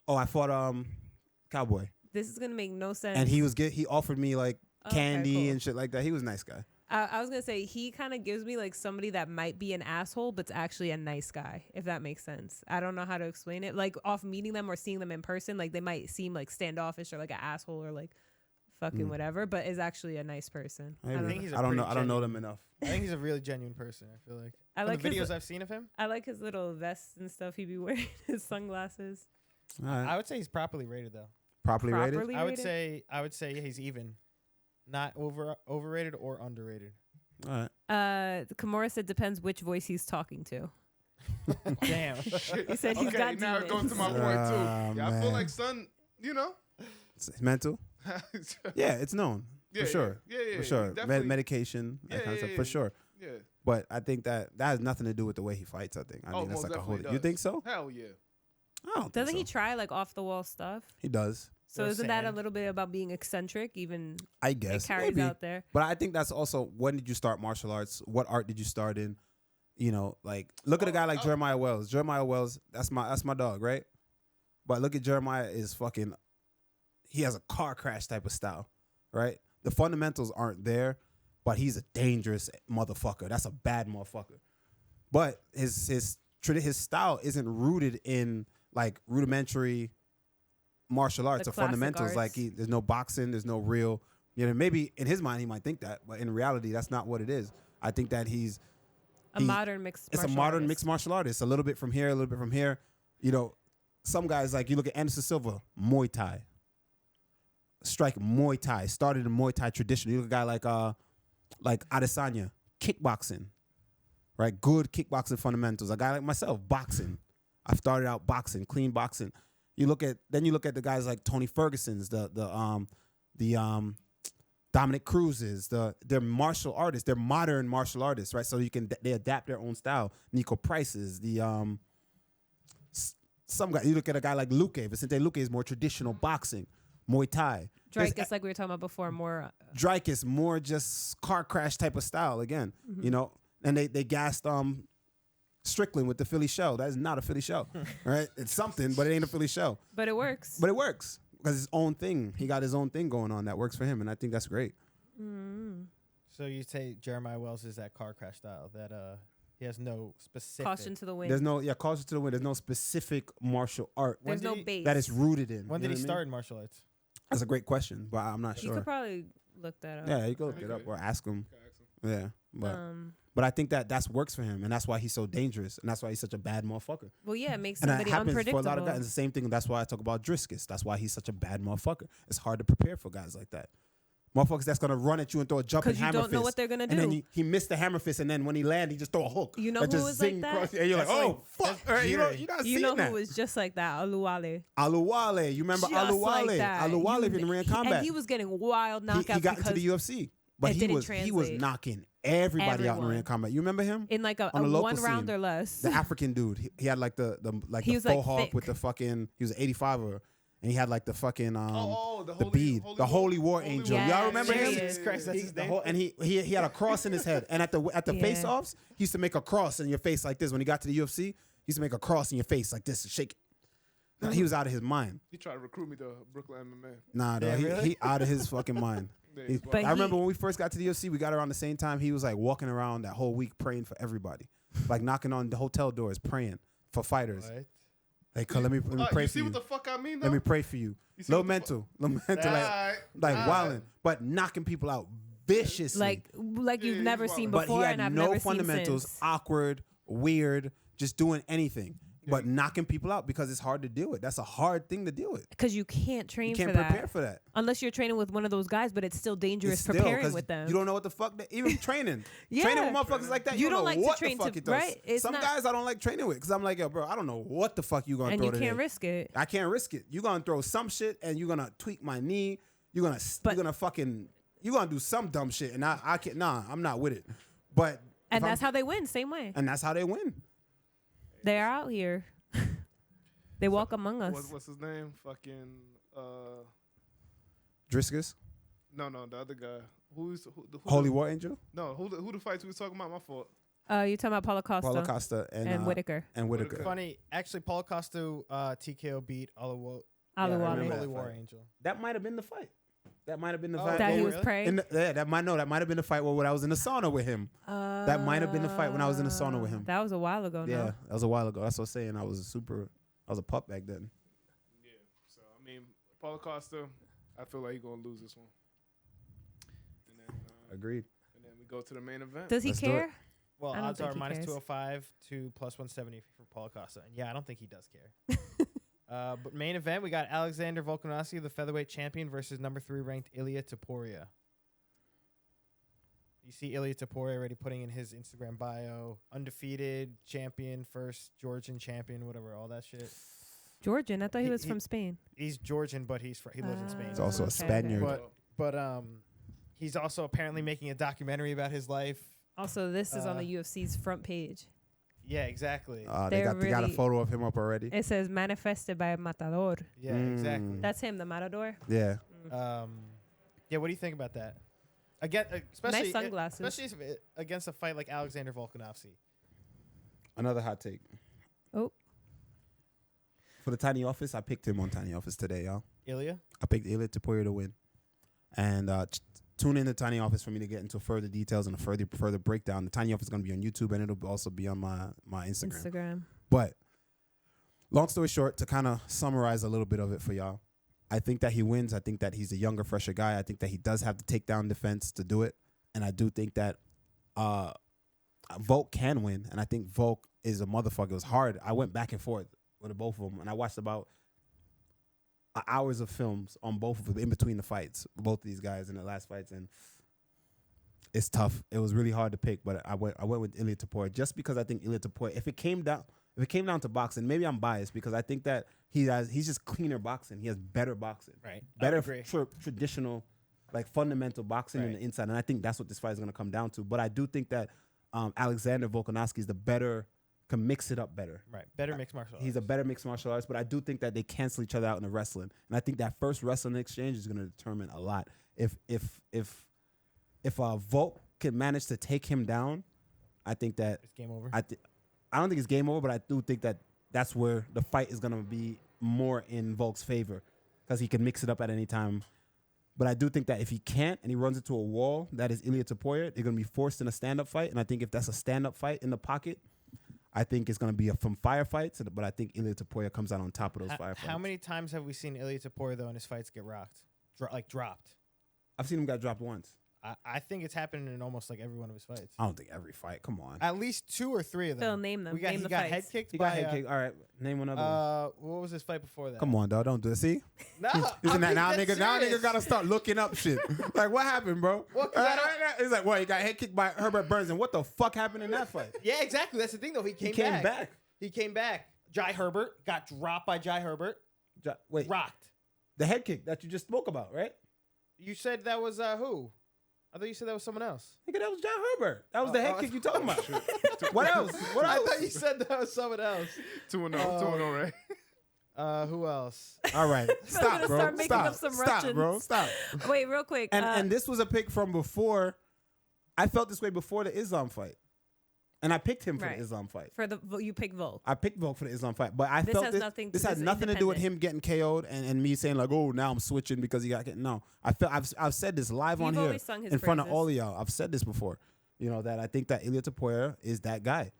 Oh, I fought Cowboy. This is gonna make no sense. And he offered me like candy cool. and shit like that. He was a nice guy. I was gonna say he kind of gives me like somebody that might be an asshole, but's actually a nice guy. If that makes sense. I don't know how to explain it. Like off meeting them or seeing them in person, like they might seem like standoffish or like an asshole or like fucking whatever, but is actually a nice person. Maybe. I think he's. I don't know them enough. I think he's a really genuine person. I feel like. I like the videos his, I've seen of him. I like his little vests and stuff he be wearing, his sunglasses. All right. I would say he's properly rated though. Properly rated. I would say he's even, not overrated or underrated. All right. Kimura said depends which voice he's talking to. Damn. He said he's Okay, got now demons. going to my point too. Yeah, I feel like son, you know. It's mental. Yeah, it's known. Yeah, for sure. Yeah, for sure. definitely. Medication, that kind of stuff, for sure. Yeah. But I think that has nothing to do with the way he fights. I think. I think that's most like a whole. definitely You think so? Hell yeah. I don't Doesn't think he so. try like off the wall stuff? He does. So Or isn't that a sand. little bit about being eccentric? Even I guess it carries maybe. out there. But I think that's also when did you start martial arts? What art did you start in? You know, like look at a guy like Jeremiah Wells. Jeremiah Wells, that's my dog, right? But look at Jeremiah is fucking. He has a car crash type of style, right? The fundamentals aren't there, but he's a dangerous motherfucker. That's a bad motherfucker. But his style isn't rooted in like rudimentary martial arts The or classic fundamentals. arts. Like there's no boxing, there's no real. You know, maybe in his mind he might think that, but in reality that's not what it is. I think that he's A modern mixed. it's a martial modern artist. mixed martial artist. A little bit from here, a little bit from here. You know, some guys like you look at Anderson Silva, Muay Thai. Strike Muay Thai. Started in Muay Thai tradition. You look at a guy like Adesanya, kickboxing. Right? Good kickboxing fundamentals. A guy like myself, boxing. I started out boxing, clean boxing. You look at the guys like Tony Ferguson's, the Dominic Cruz's, they're martial artists. They're modern martial artists, right? So they adapt their own style. Nico Price's, some guy. You look at a guy like Luque. Vicente Luque is more traditional boxing, Muay Thai. Drake is like we were talking about before. More. Drake is more just car crash type of style again. You know, and they gassed Strickland with the Philly shell. That is not a Philly shell, right? It's something, but it ain't a Philly shell. But it works. But it works because his own thing. He got his own thing going on that works for him, and I think that's great. So you say Jeremiah Wells is that car crash style that he has no specific Caution to the wind. There's no caution to the wind. There's no specific martial art There's When no did he- base. that is rooted in. When You did know he what I start mean? in martial arts? That's a great question, but I'm not You sure. could probably look that up. Yeah, you can look it up or ask him. Yeah, but I think that works for him, and that's why he's so dangerous, and that's why he's such a bad motherfucker. Well, yeah, it makes And that somebody happens for a unpredictable. lot of guys. It's the same thing. That's why I talk about Driscus. That's why he's such a bad motherfucker. It's hard to prepare for guys like that. Motherfuckers that's gonna run at you and throw a jumping Because you hammer don't know fist. what they're gonna And then do. he missed the hammer fist, and then when he landed, he just throw a hook. You know that who just was like zing that? across- And you're like, That's oh, like- fuck. that's Right, you Garry. not You seen know that. who was just like that? Aluwale. Aluwale. You remember Just Aluwale? like that. Aluwale in Ring Combat. And he was getting wild knockouts he got into because the UFC, but it he didn't was translate. knocking everybody out in Everyone. Ring Combat. You remember him? in like a on the local 1 round scene. or less. The African dude. He had like the He was, like, faux hawk thick. with the fucking. He was an 85er, and he had like the fucking the bead, the holy war angel. Yes, Y'all remember there him? he is. Christ, that's his name. And he had a cross in his head, and at the Yeah. face offs, he used to make a cross in your face like this. When he got to the UFC, he used to make a cross in your face like this and shake it. Nah, he was out of his mind. He tried to recruit me to Brooklyn MMA. Nah, dog, Yeah, really? he out of his fucking mind. Yeah, He- he's But I remember he- when we first got to the UFC, we got around the same time. He was like walking around that whole week praying for everybody, like knocking on the hotel doors, praying for fighters. What? Hey, let me pray you for see you. what the fuck I mean, though? Let me pray for you. You see Low what the mental, like Alright, like alright. wilding, but knocking people out viciously. Like you've never seen but before, he had and I've no never fundamentals, seen since. awkward, weird, just doing anything. But knocking people out because it's hard to deal with. That's a hard thing to deal with. Because you can't train You can't for that. prepare for that. Unless you're training with one of those guys, but it's still dangerous It's still, preparing 'cause with them. You don't know what the fuck. Even training. Yeah. Training with motherfuckers like that, you don't know like what to train the fuck to, it does. right? It's Some not, guys I don't like training with because I'm like, yo, bro, I don't know what the fuck you gonna and throw you today. can't risk it. I can't risk it. You're gonna throw some shit and you're gonna tweak my knee. You're gonna do some dumb shit and I can't. Nah, I'm not with it. But And that's how they win, same way. And that's how they win. They're out here. They walk among us. What's his name? Fucking Driscus, no, the other guy. Who Holy War Angel, No, who the fights we was talking about? My fault. You're talking about Paulo Costa, and Whittaker. and Whittaker. Funny, actually, Paulo Costa TKO beat Aluwale. Holy War Angel. That might have been the fight. That might have been the fight. That he really? was praying. That might have been the fight when I was in the sauna with him. That might have been the fight when I was in the sauna with him. That was a while ago. Yeah, No? that was a while ago. That's what I'm saying. I was a pup back then. Yeah. So I mean, Paulo Costa, I feel like he's gonna lose this one. And then, Agreed. And then we go to the main event. Does he Let's do care? it. Well, I don't odds think are he minus cares. 205 to plus 170 for Paulo Costa. And yeah, I don't think he does care. But main event, we got Alexander Volkanovskii, the featherweight champion, versus number 3 ranked Ilia Topuria. You see Ilia Topuria already putting in his Instagram bio, undefeated champion, first Georgian champion, whatever, all that shit. Georgian. I thought he was from Spain. He's Georgian, but he lives in Spain. He's also a Spaniard. But he's also apparently making a documentary about his life. Also, this is on the UFC's front page. Yeah, exactly. They got a photo of him up already. It says manifested by Matador. Yeah, exactly. That's him, the Matador. Yeah. Yeah, what do you think about that? Again, especially Nice sunglasses. especially if against a fight like Alexander Volkanovskii. Another hot take. Oh. For the tiny office, I picked him on tiny office today, y'all. Ilya? I picked Ilia Topuria to win. And tune in to Tiny Office for me to get into further details and a further breakdown. The Tiny Office is going to be on YouTube and it'll also be on my Instagram. But long story short, to kind of summarize a little bit of it for y'all, I think that he wins. I think that he's a younger, fresher guy. I think that he does have the takedown defense to do it. And I do think that Volk can win. And I think Volk is a motherfucker. It was hard. I went back and forth with both of them. And I watched about hours of films on both of them in between the fights, both of these guys in the last fights, and it's tough. It was really hard to pick, but I went with Ilia Topuria just because I think Ilia Topuria, if it came down to boxing, maybe I'm biased because I think that he's just cleaner boxing. He has better boxing, Right? Better traditional, like fundamental boxing Right. in the inside, and I think that's what this fight is going to come down to. But I do think that Alexander Volkanovskii is the better. Can mix it up better. Right. Better mixed martial arts. He's a better mixed martial artist, but I do think that they cancel each other out in the wrestling. And I think that first wrestling exchange is going to determine a lot. If Volk can manage to take him down, I think that It's game over. I don't think it's game over, but I do think that that's where the fight is going to be more in Volk's favor because he can mix it up at any time. But I do think that if he can't and he runs into a wall, that is Ilia Topuria, they're going to be forced in a stand-up fight. And I think if that's a stand-up fight in the pocket, I think it's going to be from firefights, but I think Ilia Topuria comes out on top of those firefights. How many times have we seen Ilia Topuria, though, in his fights get rocked? Dropped? I've seen him get dropped once. I think it's happened in almost like every one of his fights. I don't think every fight. Come on. At least 2 or 3 of them. Phil, name them. He got head fights. kicked He by... got head kicked. All right, name another one. What was his fight before that? Come on, dog. Don't do it. See? No, Now nigga got to start looking up shit. Like, what happened, bro? Well, 'cause I don't- It's like, well, he got head kicked by Herbert Burns, and what the fuck happened in that fight? Yeah, exactly. That's the thing, though. He came back. He came back. Jai Herbert got dropped by Jai Herbert. Wait, Rocked. the head kick that you just spoke about, right? You said that was who? I thought you said that was someone else. Nigga, that was John Herbert. That was the head oh, kick you talking about. What else? What I else? thought you said that was someone else. 2-0, right? Who else? All right, stop, gonna bro. start making up some Stop, Russians. bro. Stop. Wait, real quick. And this was a pick from before. I felt this way before the Islam fight, and I picked him for Right. the Islam fight. you pick Volk. I picked Volk for the Islam fight, but I This felt has nothing to- this had this is nothing to do with independent. him getting KO'd and me saying like, oh, now I'm switching because he got KO'd. No, I've said this live on You've here always sung his in front of praises. all of y'all. I've said this before. You know that I think that Ilia Topuria is that guy.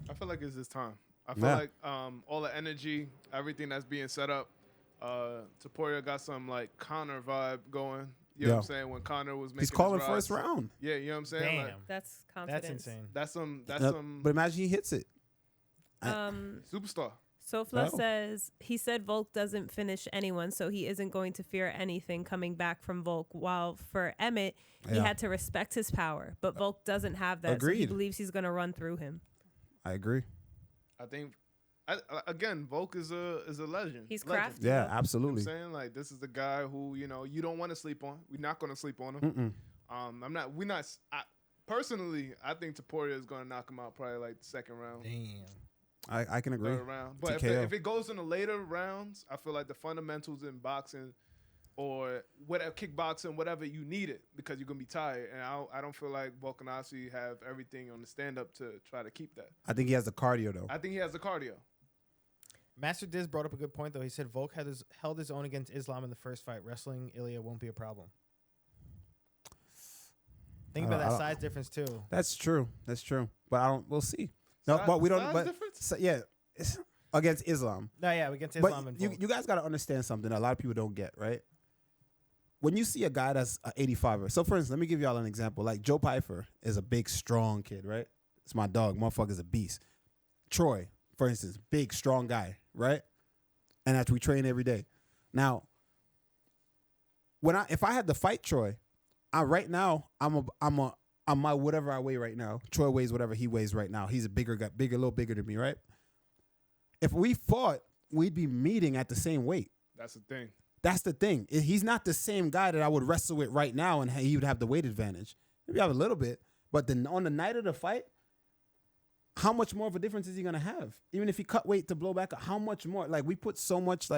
I feel like it's his time. I feel like all the energy, everything that's being set up, Topuria got some like counter vibe going. You know what I'm saying? When Conor was making he's calling his first rise. round. Yeah, you know what I'm saying? Damn. Like, That's confidence. That's insane. that's some But imagine he hits it. superstar. Sofla Oh. says he said Volk doesn't finish anyone, so he isn't going to fear anything coming back from Volk. While for Emmett, he had to respect his power, but Volk doesn't have that. So he Agreed. believes he's going to run through him. I agree. I think, again, Volk is a legend. He's Legend. crafty. Yeah, though. You know what absolutely. I'm saying? Like, this is the guy who, you don't want to sleep on. We're not going to sleep on him. Personally, I think Topuria is going to knock him out probably like the second round. Damn. I can agree. Third round. But TKO. if it goes in the later rounds, I feel like the fundamentals in boxing or whatever, kickboxing, whatever, you need it because you're going to be tired. And I don't feel like Volkanovskii have everything on the stand-up to try to keep that. I think he has the cardio, though. I think he has the cardio. Master Diz brought up a good point, though. He said Volk held his own against Islam in the first fight. Wrestling Ilya won't be a problem. Think about that size difference, too. That's true. But we'll see. No, but we don't. Size But difference? so, yeah, it's against Islam. No, yeah, against Islam But and you Volk. guys got to understand something that a lot of people don't get, right? When you see a guy that's an 85er, so for instance, let me give y'all an example. Like Joe Pyfer is a big, strong kid, right? It's my dog. Motherfucker's a beast. Troy, for instance, big, strong guy, right? And after we train every day. Now, if I had to fight Troy, right now I'm my whatever I weigh right now. Troy weighs whatever he weighs right now. He's a bigger guy, a little bigger than me, right? If we fought, we'd be meeting at the same weight. That's the thing. That's the thing. He's not the same guy that I would wrestle with right now, and he would have the weight advantage. Maybe have a little bit, but then on the night of the fight, how much more of a difference is he gonna have? Even if he cut weight to blow back, how much more? Like we put so much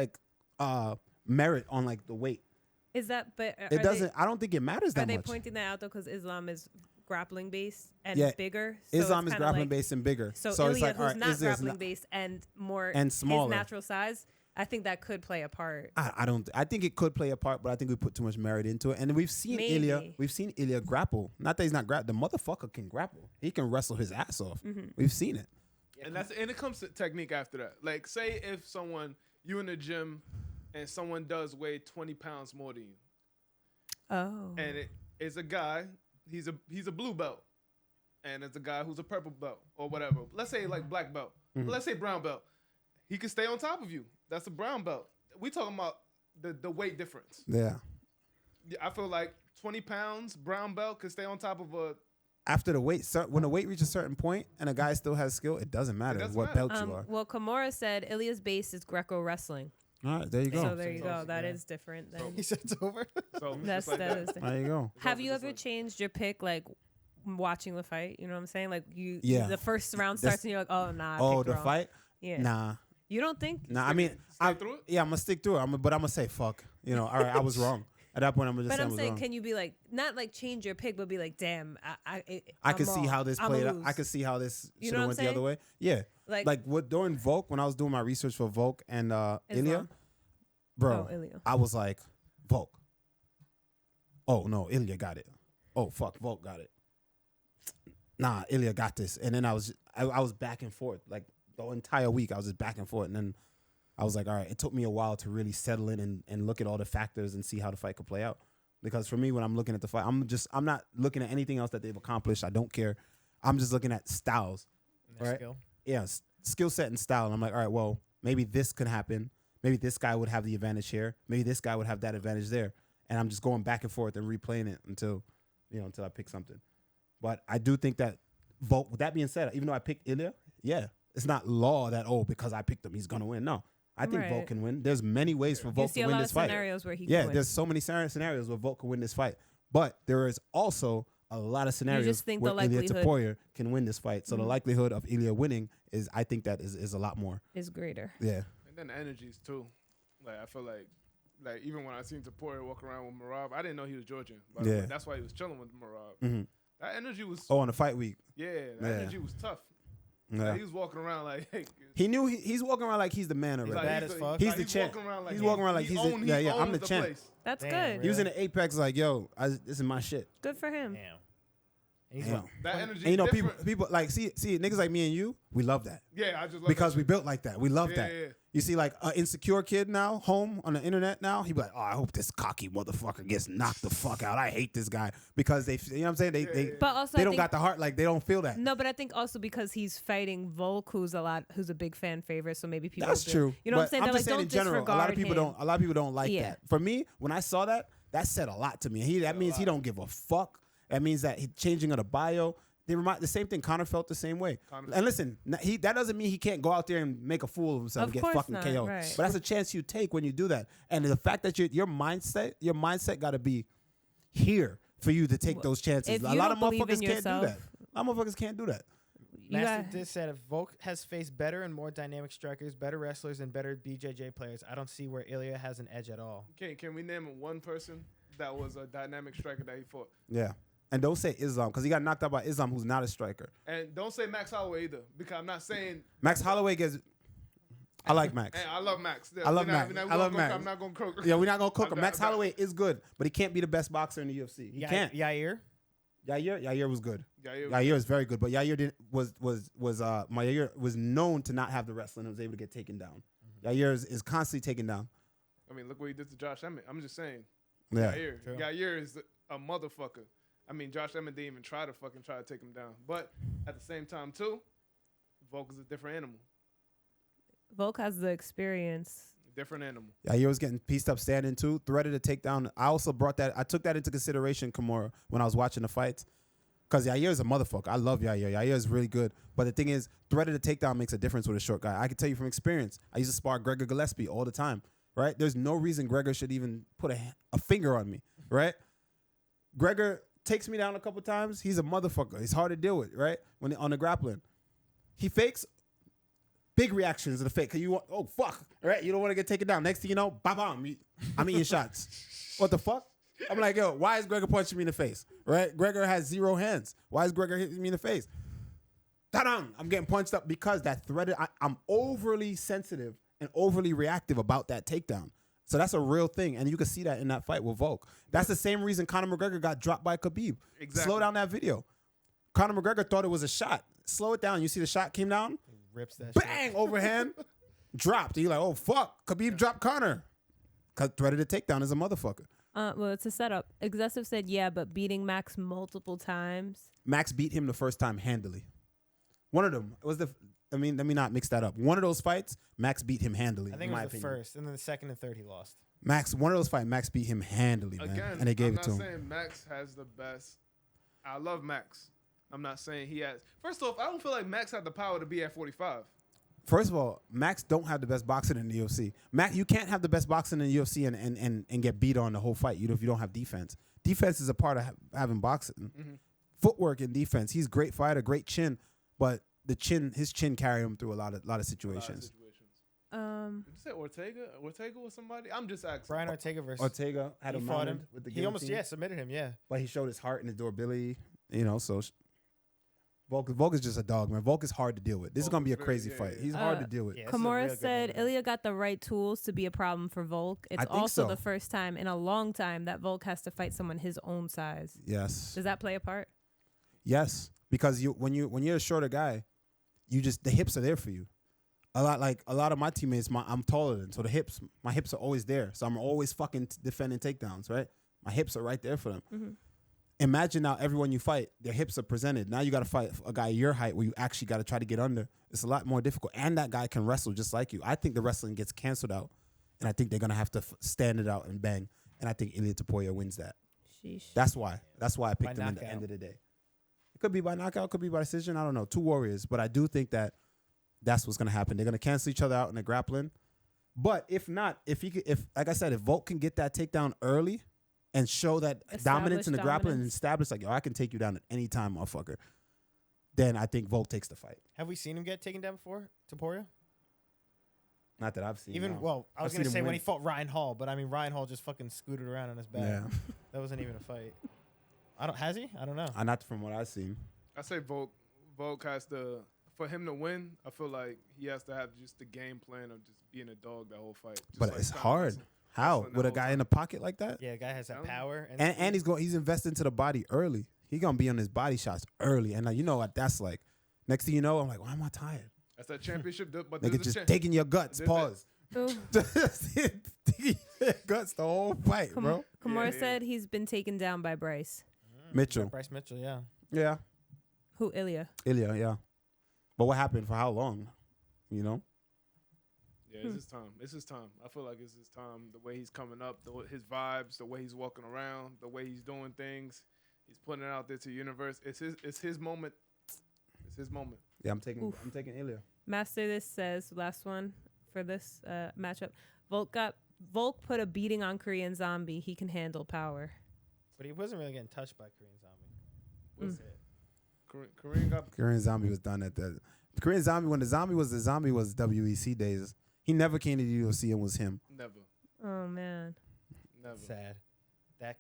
merit on like the weight. Is that? But It doesn't. I don't think it matters that Are they much. pointing that out though? Because Islam is grappling based and Yeah, bigger. So Islam it's is kinda grappling like, based and bigger. So, it's Ilya, like, who's all right, not is this grappling based and more and smaller. his natural size, I think that could play a part. I don't. I think it could play a part, but I think we put too much merit into it. And we've seen Maybe. Ilya. We've seen Ilya grapple. Not that he's not grapple. The motherfucker can grapple. He can wrestle his ass off. Mm-hmm. We've seen it. And it comes to technique after that. Like, say if you in the gym and someone does weigh 20 pounds more than you. Oh. And it's a guy, he's a blue belt. And it's a guy who's a purple belt or whatever. Let's say like black belt. Mm-hmm. Let's say brown belt. He can stay on top of you. That's a brown belt. We talking about the weight difference. Yeah. I feel like 20 pounds, brown belt could stay on top of a... After the weight, when the weight reaches a certain point and a guy still has skill, it doesn't matter what belt you are. Well, Kimura said Ilya's base is Greco wrestling. All right, there you go. So there you go. So, That yeah. is different. Then. He said it's over. So That's just like that is different. There you go. Have you just ever like- changed your pick, like watching the fight? You know what I'm saying? Like Yeah. the first round starts and you're like, oh nah. I Oh, picked the wrong. fight? Yeah. Nah. You don't think? Nah, I mean, Stick through it? yeah, I'm gonna stick through it. But I'm gonna say fuck. You know, all right, I was wrong. At that point, I'm gonna just But say I I'm was saying, wrong. can you be like, not like change your pick, but be like, damn, I I'm could see wrong. how this I'ma played out. lose. I could see how this You should know have what went I'm the other way. Yeah. Like What during Volk, when I was doing my research for Volk and Ilya, Islam. bro, Oh, Ilya. I was like, Volk. Oh no, Ilya got it. Oh fuck, Volk got it. Nah, Ilya got this. And then I was back and forth. Like the entire week I was just back and forth. And then I was like, all right, it took me a while to really settle in and look at all the factors and see how the fight could play out. Because for me, when I'm looking at the fight, I'm not looking at anything else that they've accomplished. I don't care. I'm just looking at styles. Right? Skill. Yeah, skill set and style. And I'm like, all right, well, maybe this could happen. Maybe this guy would have the advantage here. Maybe this guy would have that advantage there. And I'm just going back and forth and replaying it until I pick something. But I do think that Volk, with that being said, even though I picked Ilya, yeah, it's not law that, because I picked him, he's going to win. No, I think Right. Volk can win. There's many ways for You Volk see to a win lot this of fight. scenarios where he Yeah, can win. there's so many scenarios where Volk can win this fight. But there is also a lot of scenarios just think where the Ilya likelihood- Topuria can win this fight. So the Mhm. likelihood of Ilya winning I think that is a lot more. is greater. Yeah. And then the energies too. Like I feel like even when I seen Topuria walk around with Merab, I didn't know he was Georgian. By the Yeah. way. That's why he was chilling with Merab. Mm-hmm. That energy was Oh, on the fight week. yeah, that Yeah. energy was tough. Yeah. Like, he was walking around like hey, He knew he's walking around like he's the man he's already. Bad as fuck. He's the champ. Walking around like He's walking around like he's the- owned- yeah, he I'm owns the champ. place. That's Damn, good. really? He was in the Apex like, yo, this is my shit. Good for him. Damn. And he's that energy. And you know, different. people like see niggas like me and you, we love that. Yeah, I just love because that we built like that. We love that. Yeah. You see, like an insecure kid now, home on the internet now, he be like, "Oh, I hope this cocky motherfucker gets knocked the fuck out. I hate this guy," because they, you know what I'm saying? They But also they I don't think, got the heart, like they don't feel that. No, but I think also because he's fighting Volk, who's a big fan favorite, so maybe people. That's true. You know what I'm But saying? I'm They're just like, saying don't in general, disregard a lot of people don't like Yeah. that. For me, when I saw that, that said a lot to me. That means he don't give a fuck. That means that he changing of the bio. They remind the same thing. Conor felt the same way. And listen, that doesn't mean he can't go out there and make a fool of himself Of and get course fucking not, KO. right. But that's a chance you take when you do that. And the fact that your mindset got to be here for you to take those chances. If A you lot don't of believe motherfuckers in can't do yourself- that. A lot of motherfuckers can't do that. You Master got- Diz said if Volk has faced better and more dynamic strikers, better wrestlers, and better BJJ players, I don't see where Ilya has an edge at all. Can we name one person that was a dynamic striker that he fought? Yeah. And don't say Islam because he got knocked out by Islam, who's not a striker. And don't say Max Holloway either, because I'm not saying. Max Holloway gets. I like Max. And I love Max. I love Max. I love Max. I'm not gonna cook. Yeah, we're not gonna cook him. I'm Max not- Holloway is good, but he can't be the best boxer in the UFC. He can't. Yair? Yair was good. Yair. Yair is very good, but Yair Yair was known to not have the wrestling and was able to get taken down. Yair is constantly taken down. I mean, look what he did to Josh Emmett. I'm just saying. Yeah. Yair is a motherfucker. I mean, Josh Emmett didn't even try to take him down. But at the same time, too, Volk is a different animal. Volk has the experience. Different animal. Yair was getting pieced up standing too, threaded to take down. I also I took that into consideration, Kimura, when I was watching the fights. Because Yair is a motherfucker. I love Yair. Yair is really good. But the thing is, threaded to takedown makes a difference with a short guy. I can tell you from experience. I used to spar Gregor Gillespie all the time, right? There's no reason Gregor should even put a finger on me, right? Gregor takes me down a couple times. He's a motherfucker. He's hard to deal with, right? On the grappling. He fakes. Big reactions to the fake. Cause you want, oh fuck, right? You don't want to get taken down. Next thing you know, bam, I'm eating shots. What the fuck? I'm like, yo, why is Gregor punching me in the face? Right? Gregor has 0 hands. Why is Gregor hitting me in the face? Ta-dang! I'm getting punched up because that threaded. I'm overly sensitive and overly reactive about that takedown. So that's a real thing, and you can see that in that fight with Volk. That's the same reason Conor McGregor got dropped by Khabib. Exactly. Slow down that video. Conor McGregor thought it was a shot. Slow it down. You see the shot came down? Rips that Bang! Overhand. Dropped. You're like, oh, fuck. Khabib dropped Conor. Threaded a takedown as a motherfucker. Well, it's a setup. Excessive said, yeah, but beating Max multiple times. Max beat him the first time handily. One of them was let me not mix that up. One of those fights, Max beat him handily. I think it was the first, and then the second and third he lost. One of those fights, Max beat him handily, man. Again, And they gave I'm it to him. not saying Max has the best. I love Max. I'm not saying he has. First off, I don't feel like Max had the power to be at 45. First of all, Max don't have the best boxing in the UFC. Max, you can't have the best boxing in the UFC and get beat on the whole fight, if you don't have defense. Defense is a part of having boxing. Mm-hmm. Footwork and defense. He's a great fighter, great chin, but his chin carried him through a lot of situations. Did you say Ortega? Ortega was somebody? I'm just asking. Brian Ortega versus Ortega had he him fought mounted him. with the He almost guillotine. submitted him. Yeah. But he showed his heart and his durability, so Volk is just a dog, man. Volk is hard to deal with. This is going to be a crazy fight. He's hard to deal with. Yeah, this is a Kimura real good said one. Ilya got the right tools to be a problem for Volk. It's think also so. the first time in a long time that Volk has to fight someone his own size. Yes. Does that play a part? Yes, because when you're a shorter guy, the hips are there for you. A lot of my teammates, I'm taller than, so my hips are always there. So I'm always fucking defending takedowns, right? My hips are right there for them. Mm-hmm. Imagine now everyone you fight, their hips are presented. Now you got to fight a guy your height where you actually got to try to get under. It's a lot more difficult. And that guy can wrestle just like you. I think the wrestling gets canceled out, and I think they're going to have to stand it out and bang. And I think Ilya Topuria wins that. Sheesh. That's why I picked By him at the knockout. end of the day. It could be by knockout, could be by decision. I don't know. 2 warriors. But I do think that's what's going to happen. They're going to cancel each other out in the grappling. But if not, if like I said, if Volk can get that takedown early and show that dominance in the grappling and establish like, yo, I can take you down at any time, motherfucker, then I think Volk takes the fight. Have we seen him get taken down before, Topuria? Not that I've seen. Even no. well, I was I've gonna seen say him when win. he fought Ryan Hall, but I mean Ryan Hall just fucking scooted around on his back. Yeah. That wasn't even a fight. Has he? I don't know. Not from what I've seen. I say Volk has to, for him to win, I feel like he has to have just the game plan of just being a dog that whole fight. Just But like it's Conor hard. Wilson. How? Wrestling With the a whole guy time. in the pocket like that? Yeah, the guy has that power, And he's investing into the body early. he gonna be on his body shots early, and you know what that's like. Next thing you know, I'm like, why am I tired? That's that championship. But Nigga just taking your guts. Pause. Taking your guts the whole fight, bro. Kimura said he's been taken down by Bryce Mitchell. Bryce Mitchell, yeah. Yeah. Who? Ilya, yeah. But what happened for how long? You know? Yeah, it's his time. It's his time. I feel like it's his time. The way he's coming up, his vibes, the way he's walking around, the way he's doing things. He's putting it out there to the universe. It's his moment. It's his moment. Yeah, I'm taking Ilya. Master this says last one for this matchup. Volk put a beating on Korean Zombie. He can handle power. But he wasn't really getting touched by Korean Zombie. What's it? Korean Zombie was done at that. Korean Zombie, when the Zombie was WEC days, he never came to the UFC and was him. Never. Oh man. Never. Sad. That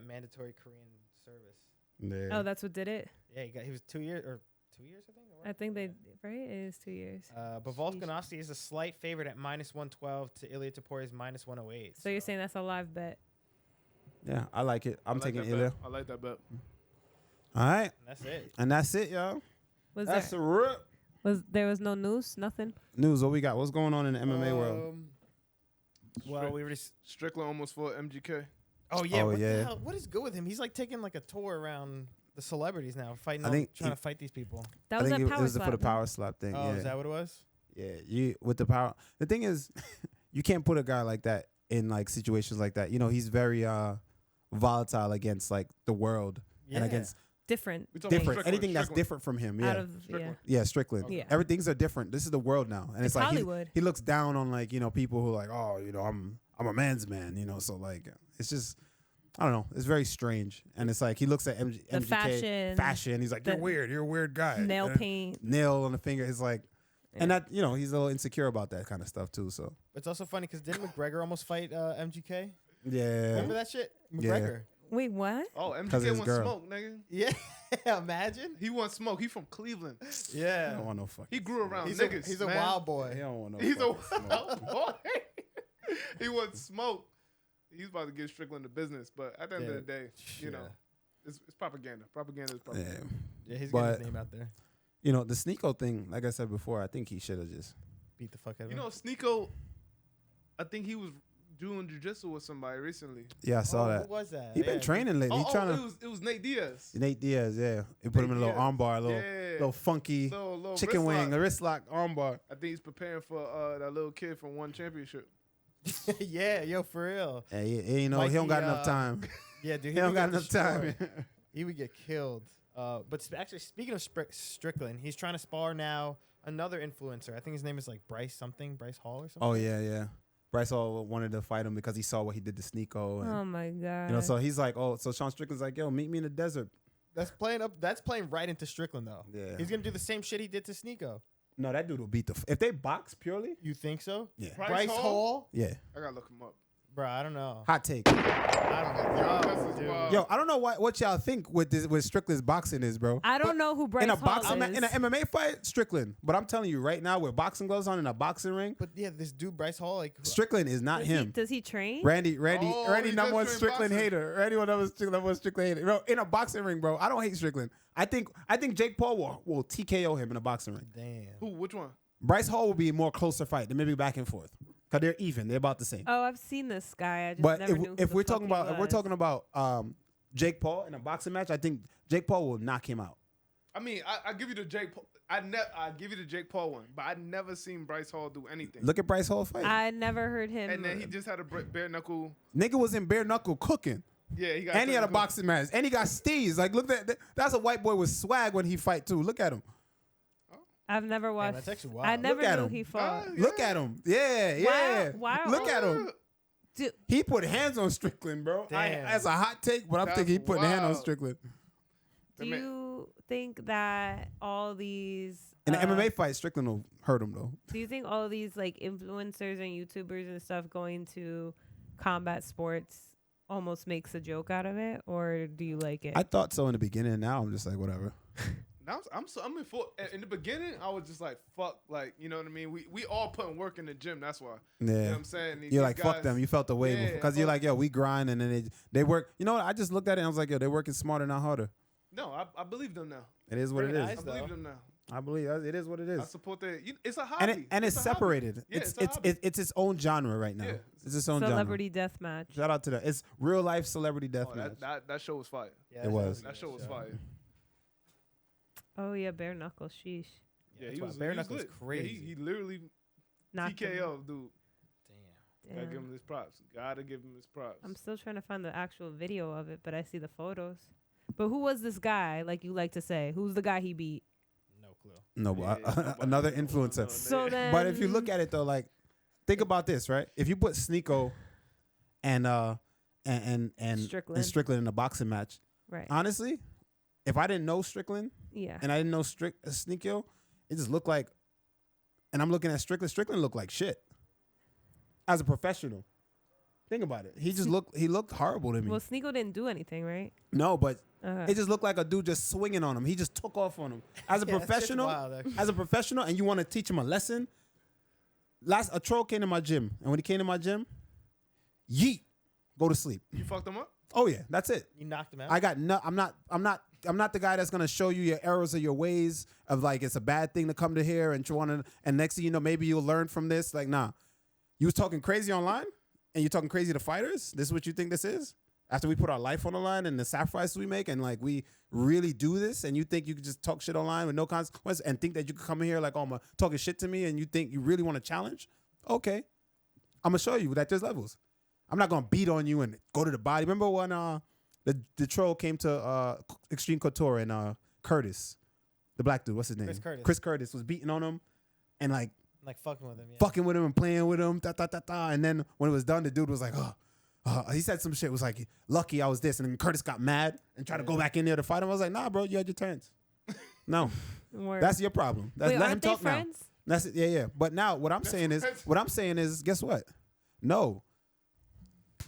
mandatory Korean service. Yeah. Oh, that's what did it. Yeah, he was 2 years I think. I think they right. It is 2 years. But Volkanovskii is a slight favorite at -112 to Ilya Topuria's -108. So you're saying that's a live bet? Yeah, I like it. I'm taking that Ilya. bet. I like that bet. All right. And that's it. Y'all. That's a rip. There was no news, nothing. News. What we got? What's going on in the MMA world? Well, we already Strickland almost fought MGK. Oh yeah. Oh, What yeah. the hell? What is good with him? He's like taking like a tour around the celebrities now, I think trying to fight these people. That I was think a it power was slap. for the power slap thing. Oh, yeah. is that what it was? Yeah, you with the power. The thing is, you can't put a guy like that in like situations like that. You know, he's very volatile against like the world and against different. anything that's different from him. Yeah, Out of Strickland. Yeah. Everything's are different. This is the world now, and it's like Hollywood. he looks down on like people who are like, oh, I'm a man's man. So like it's just. I don't know. It's very strange, and it's like he looks at MGK fashion. He's like, you're a weird guy. Nail paint, nail on the finger. It's like, and that he's a little insecure about that kind of stuff too. So it's also funny because didn't McGregor almost fight MGK? Yeah, remember that shit? McGregor. Wait, what? Oh, MGK wants smoke, nigga. Yeah, imagine. He wants smoke. He from Cleveland. Yeah, I don't want no fucking. He grew around he's niggas. He's a wild boy. He don't want no. He's a wild boy. He wants smoke. He's about to give Strickland the business, but at the end of the day, it's propaganda. Propaganda is propaganda. Yeah, he's getting his name out there. The Sneako thing, like I said before, I think he should have just beat the fuck out of him. Sneako, I think he was doing jiu-jitsu with somebody recently. Yeah, I saw that. Who was that? He been training lately. He trying to. It was Nate Diaz. Nate Diaz, yeah. He put him in a little armbar, little funky little chicken wing, a wrist lock armbar. I think he's preparing for that little kid from one championship. Yeah, for real. Hey, he don't got enough time. Yeah, dude, he don't got enough time. He would get killed. But actually, speaking of Strickland, he's trying to spar now another influencer. I think his name is like Bryce Hall or something. Oh yeah. Bryce Hall wanted to fight him because he saw what he did to Sneako. And, oh my god. So he's like, so Sean Strickland's like, yo, meet me in the desert. That's playing right into Strickland though. Yeah. He's gonna do the same shit he did to Sneako. No, that dude will beat if they box purely. You think so? Yeah. Bryce Hall? Yeah. I gotta look him up. Bro, I don't know. Hot take. I don't know. Yo, I don't know what y'all think with Strickland's boxing is, bro. I don't know who Bryce Hall is. In an MMA fight, Strickland. But I'm telling you right now, with boxing gloves on in a boxing ring. But yeah, this dude Bryce Hall, like Strickland is not him. Does he train? Randy, number one Strickland hater. Randy, number one Strickland hater. Bro, in a boxing ring, bro. I don't hate Strickland. I think Jake Paul will TKO him in a boxing ring. Damn. Who? Which one? Bryce Hall will be a more closer fight. They may be back and forth because they're even. They're about the same. Oh, I've seen this guy. I just But never knew. if we're talking about Jake Paul in a boxing match, I think Jake Paul will knock him out. I mean, I give you the Jake Paul. I give you the Jake Paul one, but I never seen Bryce Hall do anything. Look at Bryce Hall fight. I never heard him. And then he just had a bare knuckle. Nigga was in bare knuckle cooking. Yeah, he got. And he had a boxing match. And he got steez. Like, look at that. That's a white boy with swag when he fight too. Look at him. I've never watched. That's actually wild. I never Look at knew him. he fought. Yeah. Look at him. Yeah. Wow. Look at him. Dude, He put hands on Strickland, bro. Damn. That's a hot take, but I'm That's thinking he put hand on wild. Strickland. do you think that all these In an MMA fight, Strickland will hurt him though. do you think all these like influencers and YouTubers and stuff going to combat sports almost makes a joke out of it, or do you like it? I thought so in the beginning. Now I'm just like, whatever. Now I'm in full. In the beginning, I was just like, fuck, like, you know what I mean? We all putting work in the gym. That's why. Yeah. You know what I'm saying? You're like, fuck them. You felt the way Yeah, because you're like, yo, we grind and then they work. You know what? I just looked at it and I was like, yo, they're working smarter, not harder. No, I believe them now. It is what it is. nice. I believe them now. I believe it is what it is. I support that. It's a hobby. And it's a hobby. separated. Yeah, It's its own genre right now. Yeah. It's its own Celebrity death match. genre. Shout out to that. It's real life celebrity death Oh, match. that show was fire. Yeah, It was. That show was fire. Oh yeah, bare knuckles. Sheesh. Yeah, he was bare he was knuckles lit. crazy. Yeah, he literally Knocked him. TKO, dude. Damn. Gotta give him his props. Gotta give him his props. I'm still trying to find the actual video of it, but I see the photos. But who was this guy? Like you like to say, who's the guy he beat? No clue. No, but another influencer. So then, But if you look at it though, like think about this, right? If you put Sneako and Strickland in a boxing match, right? honestly, if I didn't know Strickland Yeah. and I didn't know Sneako, it just looked like. And I'm looking at Strickland. Strickland looked like shit as a professional. Think about it. He looked horrible to me. Well, Sneako didn't do anything, right? No, but Uh-huh. it just looked like a dude just swinging on him. He just took off on him. As a Yeah, that shit's professional, wild, actually. as a professional, and you want to teach him a lesson. A troll came to my gym, and when he came to my gym, yeet, go to sleep. You fucked him up? Oh yeah, that's it. You knocked him out. I got no. I'm not the guy that's gonna show you your errors or your ways of like it's a bad thing to come to here and and next thing you know maybe you'll learn from this. Like nah, you was talking crazy online and you're talking crazy to fighters. This is what you think this is? After we put our life on the line and the sacrifice we make and like we really do this and you think you could just talk shit online with no consequence and think that you could come in here like oh I'm talking shit to me and you think you really want to challenge? Okay, I'm gonna show you that there's levels. I'm not gonna beat on you and go to the body. Remember when the troll came to Extreme Couture and Curtis, the black dude, what's his name? Chris Curtis. Curtis was beating on him and like fucking with him. Yeah. fucking with him and playing with him. And then when it was done, the dude was like, he said some shit. Was like, lucky I was this. And then Curtis got mad and tried to go back in there to fight him. I was like, nah, bro, you had your turns. No, Word. that's your problem. Let him aren't they talk friends? now. That's it. Yeah. But now what I'm saying is, guess what? No.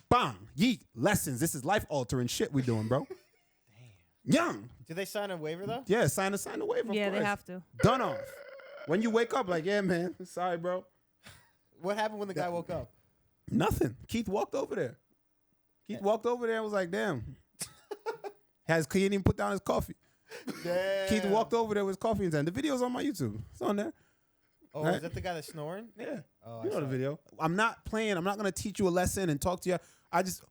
Bang, yeet, lessons. This is life altering shit we doing, bro. Damn. Young. Did they sign a waiver though? Yeah, sign the waiver. Yeah, of they course. have to. Done off. When you wake up, like, yeah, man, sorry, bro. What happened when the guy woke up? Nothing. Keith walked over there. Keith walked over there and was like, damn. He didn't even put down his coffee. Damn. Keith walked over there with his coffee in his hand. The video's on my YouTube. It's on there. Oh, Right. is that the guy that's snoring? Yeah. Oh, You I know the saw video. I'm not playing. I'm not going to teach you a lesson and talk to you. I just,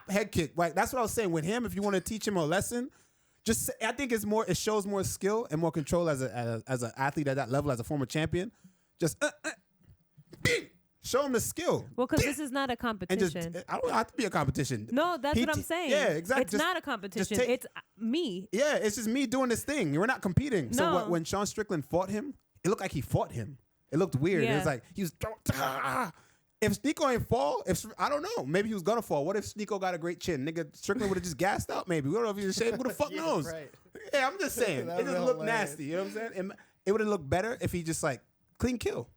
head kick. Right? That's what I was saying with him. If you want to teach him a lesson, just say, I think it shows more skill and more control as an athlete at that level, as a former champion. Just show him the skill. Well, because this is not a And competition. just, I don't have to be a competition. No, that's what I'm saying. Yeah, exactly. It's not a competition. take- It's me. Yeah, it's just me doing this thing. We're not competing. So No. when Sean Strickland fought him, it looked like he fought him. It looked weird. It Yeah. was like he was. If Sneako ain't fall, I don't know. Maybe he was gonna fall. What if Sneako got a great chin? Nigga, Strickland would have just gassed out. Maybe we don't know if he was ashamed. Who the fuck Yeah, knows? right. Yeah, I'm just saying. That It just would've looked hilarious. nasty. You know what I'm saying? It would have looked better if he just like clean kill.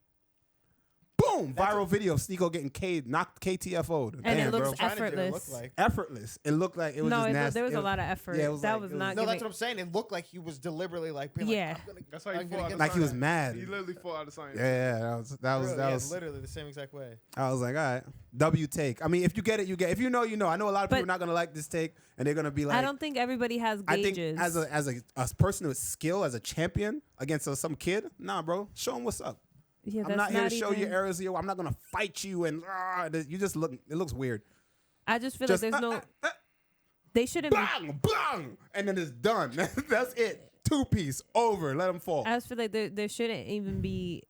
Boom! Viral video of Sneako getting knocked KTFO'd. And Damn, it looks bro. Trying to do it effortless. look like. Effortless. It looked like it was just nasty. There was a lot of effort. Yeah, it was that like- was it was- not No, giving. that's what I'm saying. It looked like he was deliberately like being Yeah. like, I'm gonna, That's how he I'm fought gonna out get of Like he was science. mad. He literally fought out of science. Yeah, that was Really, that yeah, was. literally the same exact way. I was like, all right, W take. I mean, if you get it, you get it. If you know, you know. I know a lot of people But- are not gonna like this take, and they're gonna be like, I don't think everybody has I gauges. think as a person with skill, as a champion against some kid, nah, bro, show him what's up. yeah, I'm that's not here to show you even- errors. I'm not gonna fight you, and you just look. It looks weird. I just feel Just like there's no. They shouldn't be. bang, bang, and then it's done. That's it. 2-piece over. Let him fall. I just feel like there shouldn't even be.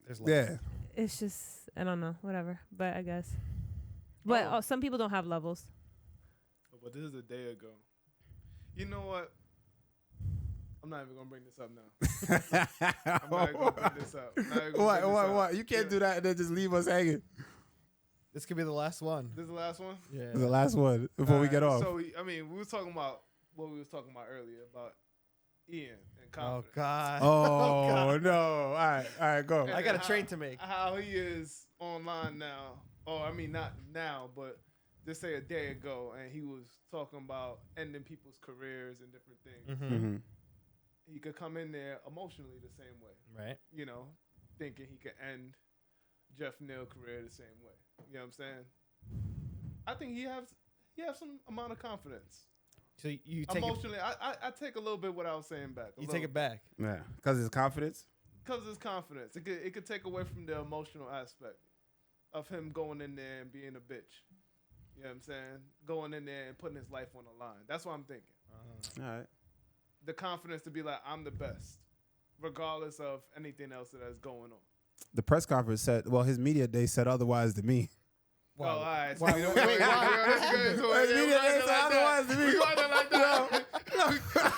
There's Yeah. It's just I don't know, whatever. But I guess. But Oh. some people don't have levels. But this is a day ago. You know what? I'm not even gonna bring this up now. I'm not even gonna bring this up. I'm not even gonna bring this up. What? You can't do that and then just leave us hanging. This could be the last one. This is the last one. Yeah. The last one before we get off. So we was talking about what we was talking about earlier about Ian and Oh confidence. God. Oh God. no! All right, go. I got a how- train to make. How he is online now. Oh, I mean not now, but just say a day ago, and he was talking about ending people's careers and different things. Mm-hmm. Mhm. He could come in there emotionally the same way, Right. you know, thinking he could end Jeff Neal's career the same way. You know what I'm saying? I think he has some amount of confidence. So you take emotionally, I take a little bit what I was saying back. You take it back. Yeah, because his confidence. Because his confidence. It could take away from the emotional aspect of him going in there and being a bitch. You know what I'm saying? Going in there and putting his life on the line. That's what I'm thinking. All right. The confidence to be like, I'm the best, regardless of anything else that is going on. The press conference said, well, his media day said otherwise to me. Wow. Oh, all right. Wait, Let's get into it. His media day said otherwise to me. We going to like that.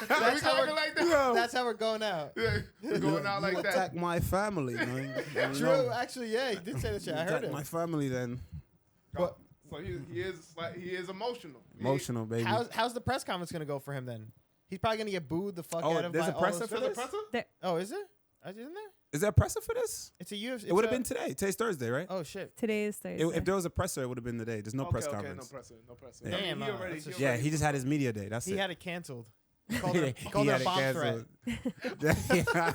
That's how we're like that. That's how we're going out. Yeah, we're going out like You that. attack my family, man. True. Actually, yeah, he did say that shit. I heard Attack it. my family, then. So he is emotional. Emotional, baby. How's the press conference gonna go for him then? He's probably gonna get booed the fuck out of. There's by a presser all for those- this? Oh, is there? Isn't there? Is there a presser for this? It's a UFC. It would have been today. Today's Thursday, right? Oh shit. Today is Thursday. If there was a presser, it would have been today. There's no press conference. No presser. Yeah. Damn, He already, that's a Yeah, he just had his media day. That's He it. had it canceled. He called it a bomb threat.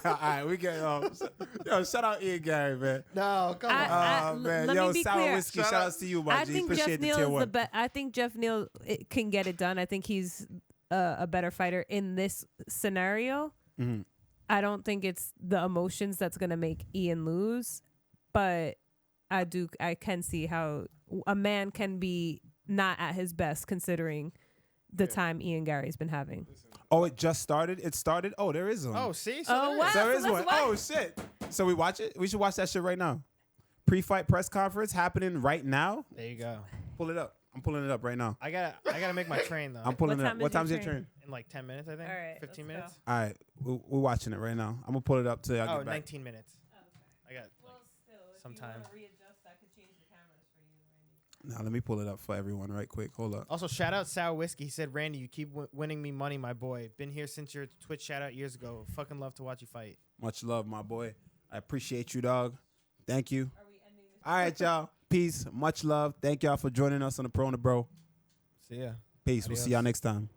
All right, we get yo, shout out Ian Garry, man. No, come on. Man, let yo, me be sour clear. whiskey. Shout out to you, my I G. think Jeff Appreciate the Neal tier is the one. best. I think Jeff Neal can get it done. I think he's a better fighter in this scenario. Mhm. I don't think it's the emotions that's gonna make Ian lose, but I can see how a man can be not at his best considering the time Ian Garry's been having. Oh, it just started? It started? Oh, there is one. Oh, see? Oh, wow. There is So one. let's watch. Oh, shit. So we watch it? We should watch that shit right now. Pre-fight press conference happening right now. There you go. Pull it up. I'm pulling it up right now. I gotta make my train though. I'm pulling What it time up. What is your time's your train? train? in like 10 minutes, I think. All right, 15 let's minutes. All right. We're watching it right now. I'm going to pull it up till y'all Oh, get back. 19 minutes. I got some time. Now, let me pull it up for everyone right quick. Hold up. Also, shout out Sour Whiskey. He said, Randy, you keep winning me money, my boy. Been here since your Twitch shout out years ago. Fucking love to watch you fight. Much love, my boy. I appreciate you, dog. Thank you. All right, y'all. Peace. Much love. Thank y'all for joining us on the Pro and the Bro. See ya. Peace. We'll see y'all next time.